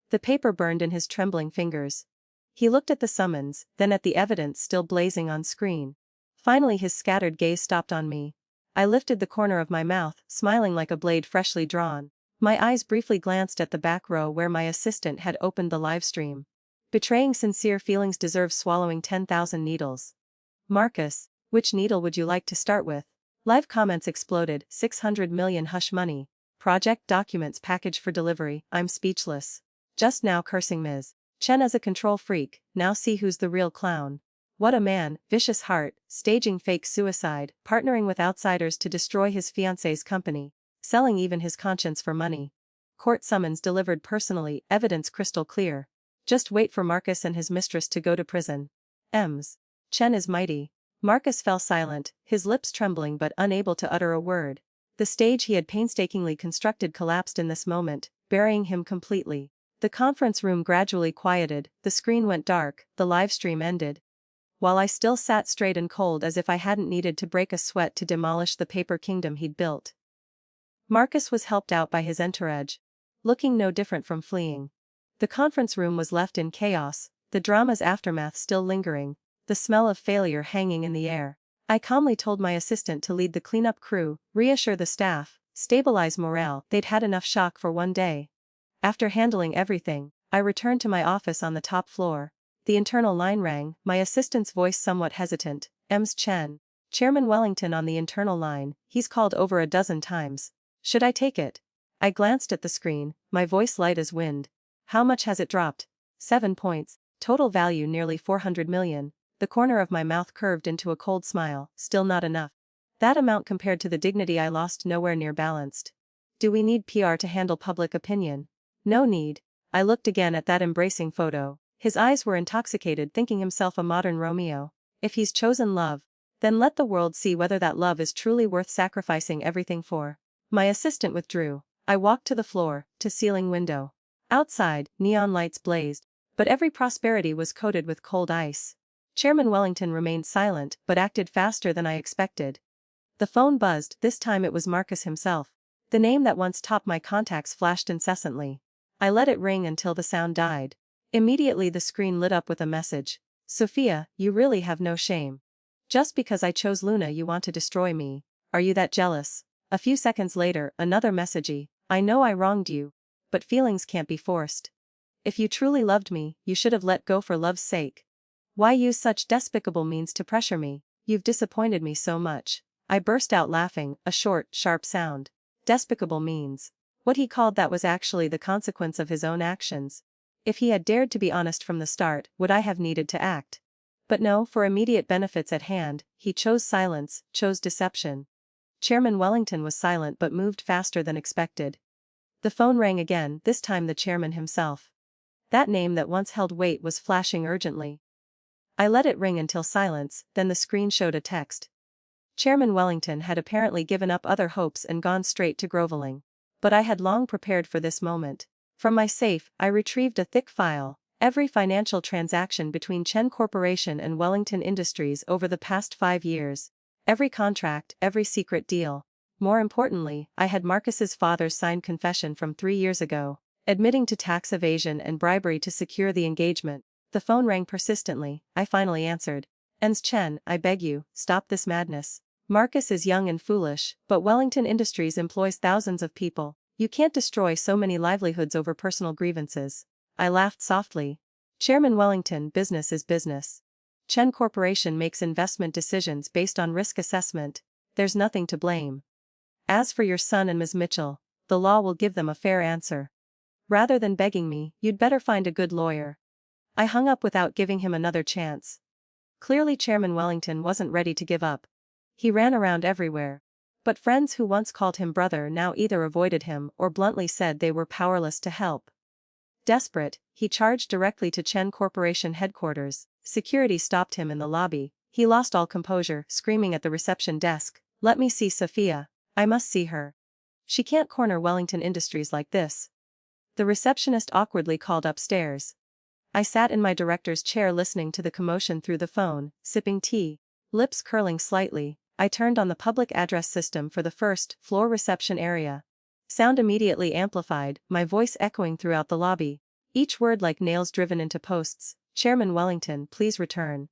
The paper burned in his trembling fingers. He looked at the summons, then at the evidence still blazing on screen. Finally his scattered gaze stopped on me. I lifted the corner of my mouth, smiling like a blade freshly drawn. My eyes briefly glanced at the back row where my assistant had opened the live stream. Betraying sincere feelings deserves swallowing 10,000 needles. Marcus, which needle would you like to start with? Live comments exploded, 600 million hush money. Project documents package for delivery, I'm speechless. Just now cursing Ms. Chen as a control freak, now see who's the real clown. What a man, vicious heart, staging fake suicide, partnering with outsiders to destroy his fiancée's company, selling even his conscience for money. Court summons delivered personally, evidence crystal clear. Just wait for Marcus and his mistress to go to prison. Ms. Chen is mighty. Marcus fell silent, his lips trembling but unable to utter a word. The stage he had painstakingly constructed collapsed in this moment, burying him completely. The conference room gradually quieted, the screen went dark, the live stream ended. While I still sat straight and cold as if I hadn't needed to break a sweat to demolish the paper kingdom he'd built. Marcus was helped out by his entourage, looking no different from fleeing. The conference room was left in chaos, the drama's aftermath still lingering, the smell of failure hanging in the air. I calmly told my assistant to lead the cleanup crew, reassure the staff, stabilize morale, they'd had enough shock for one day. After handling everything, I returned to my office on the top floor. The internal line rang, my assistant's voice somewhat hesitant. Ms. Chen. Chairman Wellington on the internal line, he's called over a dozen times. Should I take it? I glanced at the screen, my voice light as wind. How much has it dropped? 7 points, total value nearly 400 million. The corner of my mouth curved into a cold smile, still not enough. That amount compared to the dignity I lost nowhere near balanced. Do we need PR to handle public opinion? No need. I looked again at that embracing photo. His eyes were intoxicated, thinking himself a modern Romeo. If he's chosen love, then let the world see whether that love is truly worth sacrificing everything for. My assistant withdrew. I walked to the floor, to ceiling window. Outside, neon lights blazed, but every prosperity was coated with cold ice. Chairman Wellington remained silent but acted faster than I expected. The phone buzzed, this time it was Marcus himself. The name that once topped my contacts flashed incessantly. I let it ring until the sound died. Immediately the screen lit up with a message. Sophia, you really have no shame. Just because I chose Luna you want to destroy me. Are you that jealous? A few seconds later, another message. I know I wronged you. But feelings can't be forced. If you truly loved me, you should have let go for love's sake. Why use such despicable means to pressure me? You've disappointed me so much. I burst out laughing, a short, sharp sound. Despicable means. What he called that was actually the consequence of his own actions. If he had dared to be honest from the start, would I have needed to act? But no, for immediate benefits at hand, he chose silence, chose deception. Chairman Wellington was silent but moved faster than expected. The phone rang again, this time the chairman himself. That name that once held weight was flashing urgently. I let it ring until silence, then the screen showed a text. Chairman Wellington had apparently given up other hopes and gone straight to groveling. But I had long prepared for this moment. From my safe, I retrieved a thick file, every financial transaction between Chen Corporation and Wellington Industries over the past 5 years. Every contract, every secret deal. More importantly, I had Marcus's father's signed confession from 3 years ago, admitting to tax evasion and bribery to secure the engagement. The phone rang persistently. I finally answered. "Ens Chen, I beg you, stop this madness. Marcus is young and foolish, but Wellington Industries employs thousands of people. You can't destroy so many livelihoods over personal grievances." I laughed softly. "Chairman Wellington, business is business. Chen Corporation makes investment decisions based on risk assessment. There's nothing to blame. As for your son and Ms. Mitchell, the law will give them a fair answer. Rather than begging me, you'd better find a good lawyer." I hung up without giving him another chance. Clearly Chairman Wellington wasn't ready to give up. He ran around everywhere. But friends who once called him brother now either avoided him or bluntly said they were powerless to help. Desperate, he charged directly to Chen Corporation headquarters. Security stopped him in the lobby. He lost all composure, screaming at the reception desk, "Let me see Sophia. I must see her. She can't corner Wellington Industries like this." The receptionist awkwardly called upstairs. I sat in my director's chair listening to the commotion through the phone, sipping tea. Lips curling slightly, I turned on the public address system for the first floor reception area. Sound immediately amplified, my voice echoing throughout the lobby. Each word like nails driven into posts. "Chairman Wellington, please return.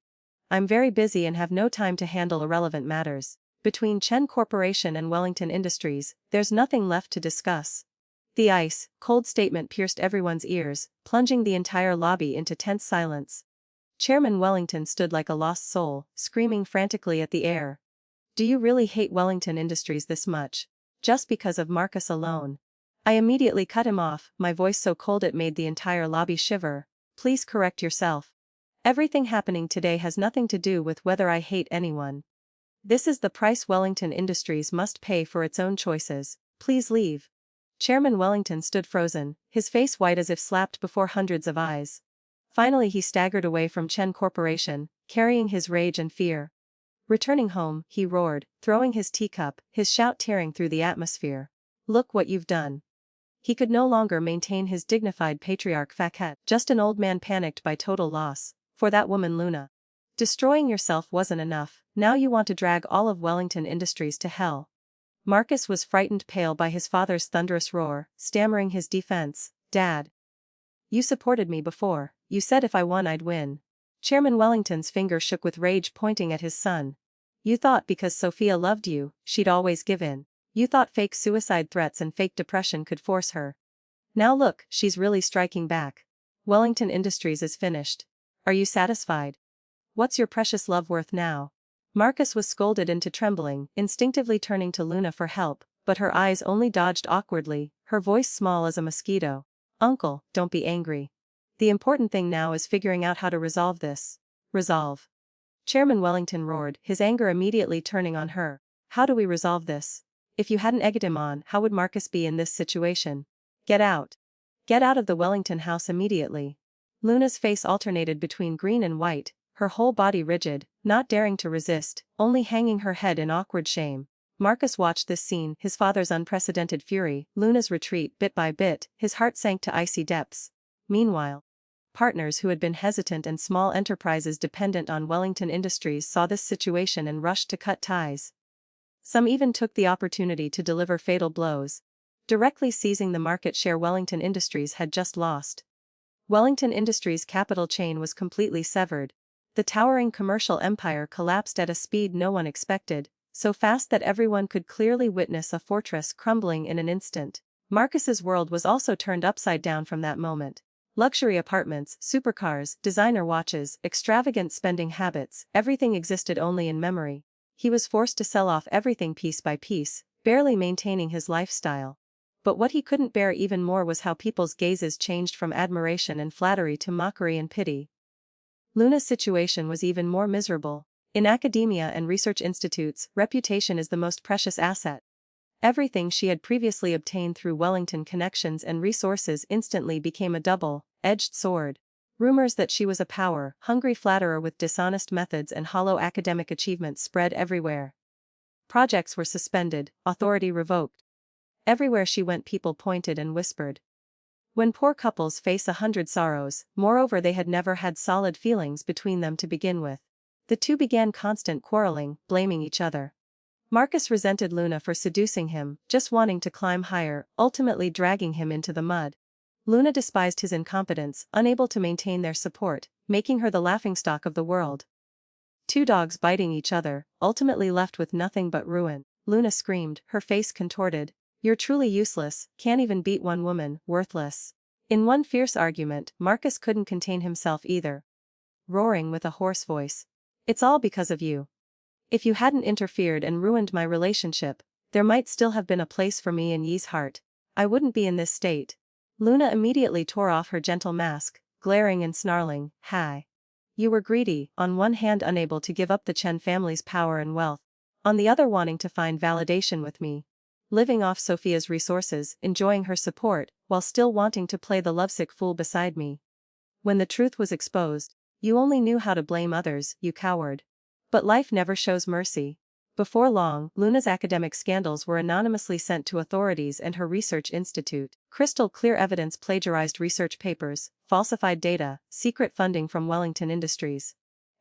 I'm very busy and have no time to handle irrelevant matters. Between Chen Corporation and Wellington Industries, there's nothing left to discuss." The ice, cold statement pierced everyone's ears, plunging the entire lobby into tense silence. Chairman Wellington stood like a lost soul, screaming frantically at the air. "Do you really hate Wellington Industries this much? Just because of Marcus alone?" I immediately cut him off, my voice so cold it made the entire lobby shiver. "Please correct yourself. Everything happening today has nothing to do with whether I hate anyone. This is the price Wellington Industries must pay for its own choices. Please leave." Chairman Wellington stood frozen, his face white as if slapped before hundreds of eyes. Finally he staggered away from Chen Corporation, carrying his rage and fear. Returning home, he roared, throwing his teacup, his shout tearing through the atmosphere. "Look what you've done." He could no longer maintain his dignified patriarch facade, just an old man panicked by total loss. For that woman Luna. Destroying yourself wasn't enough, now you want to drag all of Wellington Industries to hell. Marcus was frightened pale by his father's thunderous roar, stammering his defense. "Dad. You supported me before, you said if I won I'd win." Chairman Wellington's finger shook with rage pointing at his son. "You thought because Sophia loved you, she'd always give in. You thought fake suicide threats and fake depression could force her. Now look, she's really striking back. Wellington Industries is finished. Are you satisfied? What's your precious love worth now?" Marcus was scolded into trembling, instinctively turning to Luna for help, but her eyes only dodged awkwardly, her voice small as a mosquito. "Uncle, don't be angry. The important thing now is figuring out how to resolve this." "Resolve?" Chairman Wellington roared, his anger immediately turning on her. "How do we resolve this? If you hadn't egged him on, how would Marcus be in this situation? Get out. Get out of the Wellington house immediately." Luna's face alternated between green and white, her whole body rigid, not daring to resist, only hanging her head in awkward shame. Marcus watched this scene, his father's unprecedented fury, Luna's retreat bit by bit, his heart sank to icy depths. Meanwhile, partners who had been hesitant and small enterprises dependent on Wellington Industries saw this situation and rushed to cut ties. Some even took the opportunity to deliver fatal blows, directly seizing the market share Wellington Industries had just lost. Wellington Industries' capital chain was completely severed. The towering commercial empire collapsed at a speed no one expected, so fast that everyone could clearly witness a fortress crumbling in an instant. Marcus's world was also turned upside down from that moment. Luxury apartments, supercars, designer watches, extravagant spending habits, everything existed only in memory. He was forced to sell off everything piece by piece, barely maintaining his lifestyle. But what he couldn't bear even more was how people's gazes changed from admiration and flattery to mockery and pity. Luna's situation was even more miserable. In academia and research institutes, reputation is the most precious asset. Everything she had previously obtained through Wellington connections and resources instantly became a double-edged sword. Rumors that she was a power-hungry flatterer with dishonest methods and hollow academic achievements spread everywhere. Projects were suspended, authority revoked. Everywhere she went people pointed and whispered. When poor couples face 100 sorrows, moreover they had never had solid feelings between them to begin with. The two began constant quarreling, blaming each other. Marcus resented Luna for seducing him, just wanting to climb higher, ultimately dragging him into the mud. Luna despised his incompetence, unable to maintain their support, making her the laughingstock of the world. Two dogs biting each other, ultimately left with nothing but ruin. Luna screamed, her face contorted. "You're truly useless, can't even beat one woman, worthless." In one fierce argument, Marcus couldn't contain himself either, roaring with a hoarse voice. "It's all because of you. If you hadn't interfered and ruined my relationship, there might still have been a place for me in Yi's heart. I wouldn't be in this state." Luna immediately tore off her gentle mask, glaring and snarling, "Hi. You were greedy, on one hand unable to give up the Chen family's power and wealth, on the other wanting to find validation with me. Living off Sophia's resources, enjoying her support, while still wanting to play the lovesick fool beside me. When the truth was exposed, you only knew how to blame others, you coward. But life never shows mercy." Before long, Luna's academic scandals were anonymously sent to authorities and her research institute. Crystal clear evidence plagiarized research papers, falsified data, secret funding from Wellington Industries.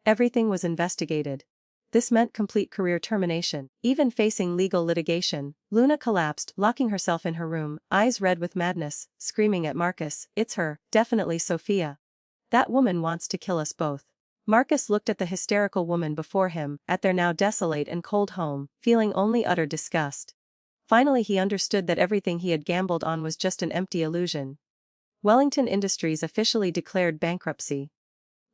Everything was investigated. This meant complete career termination. Even facing legal litigation, Luna collapsed, locking herself in her room, eyes red with madness, screaming at Marcus, "It's her, definitely Sophia. That woman wants to kill us both." Marcus looked at the hysterical woman before him, at their now desolate and cold home, feeling only utter disgust. Finally he understood that everything he had gambled on was just an empty illusion. Wellington Industries officially declared bankruptcy.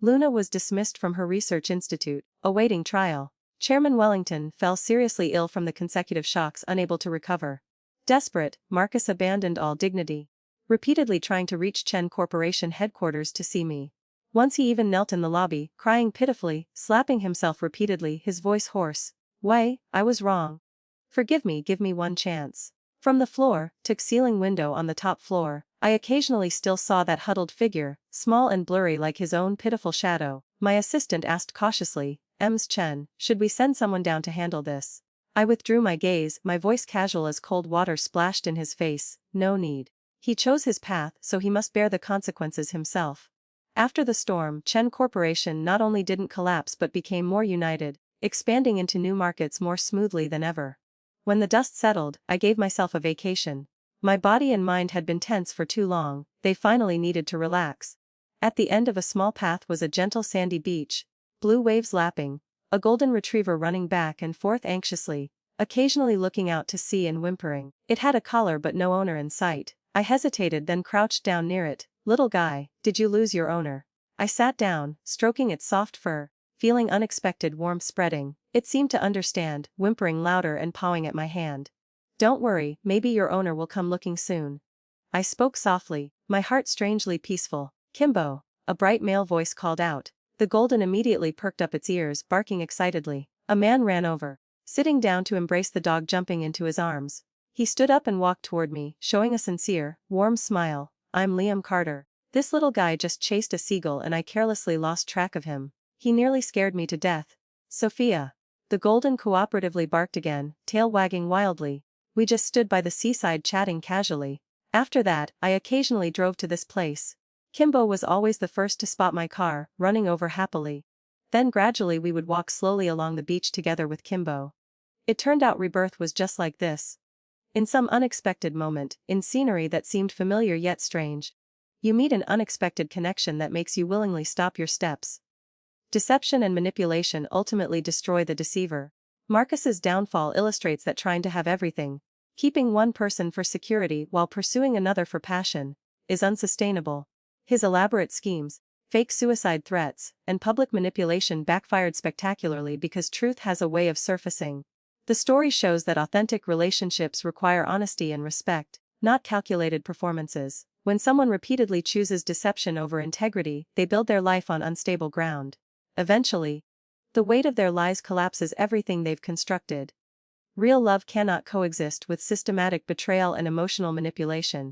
Luna was dismissed from her research institute, awaiting trial. Chairman Wellington fell seriously ill from the consecutive shocks, unable to recover. Desperate, Marcus abandoned all dignity, repeatedly trying to reach Chen Corporation headquarters to see me. Once he even knelt in the lobby, crying pitifully, slapping himself repeatedly, his voice hoarse. "Wei, I was wrong. Forgive me, give me one chance." From the floor, to ceiling window on the top floor, I occasionally still saw that huddled figure, small and blurry like his own pitiful shadow. My assistant asked cautiously, "Ms. Chen, should we send someone down to handle this?" I withdrew my gaze, my voice casual as cold water splashed in his face. "No need. He chose his path, so he must bear the consequences himself." After the storm, Chen Corporation not only didn't collapse but became more united, expanding into new markets more smoothly than ever. When the dust settled, I gave myself a vacation. My body and mind had been tense for too long, they finally needed to relax. At the end of a small path was a gentle sandy beach, blue waves lapping, a golden retriever running back and forth anxiously, occasionally looking out to sea and whimpering. It had a collar but no owner in sight. I hesitated, then crouched down near it. "Little guy, did you lose your owner?" I sat down, stroking its soft fur, feeling unexpected warmth spreading. It seemed to understand, whimpering louder and pawing at my hand. "Don't worry, maybe your owner will come looking soon." I spoke softly, my heart strangely peaceful. "Kimbo," a bright male voice called out. The golden immediately perked up its ears, barking excitedly. A man ran over, sitting down to embrace the dog, jumping into his arms. He stood up and walked toward me, showing a sincere, warm smile. "I'm Liam Carter. This little guy just chased a seagull and I carelessly lost track of him. He nearly scared me to death." "Sophia." The golden cooperatively barked again, tail wagging wildly. We just stood by the seaside chatting casually. After that, I occasionally drove to this place. Kimbo was always the first to spot my car, running over happily. Then gradually we would walk slowly along the beach together with Kimbo. It turned out rebirth was just like this. In some unexpected moment, in scenery that seemed familiar yet strange, you meet an unexpected connection that makes you willingly stop your steps. Deception and manipulation ultimately destroy the deceiver. Marcus's downfall illustrates that trying to have everything, keeping one person for security while pursuing another for passion, is unsustainable. His elaborate schemes, fake suicide threats, and public manipulation backfired spectacularly because truth has a way of surfacing. The story shows that authentic relationships require honesty and respect, not calculated performances. When someone repeatedly chooses deception over integrity, they build their life on unstable ground. Eventually, the weight of their lies collapses everything they've constructed. Real love cannot coexist with systematic betrayal and emotional manipulation.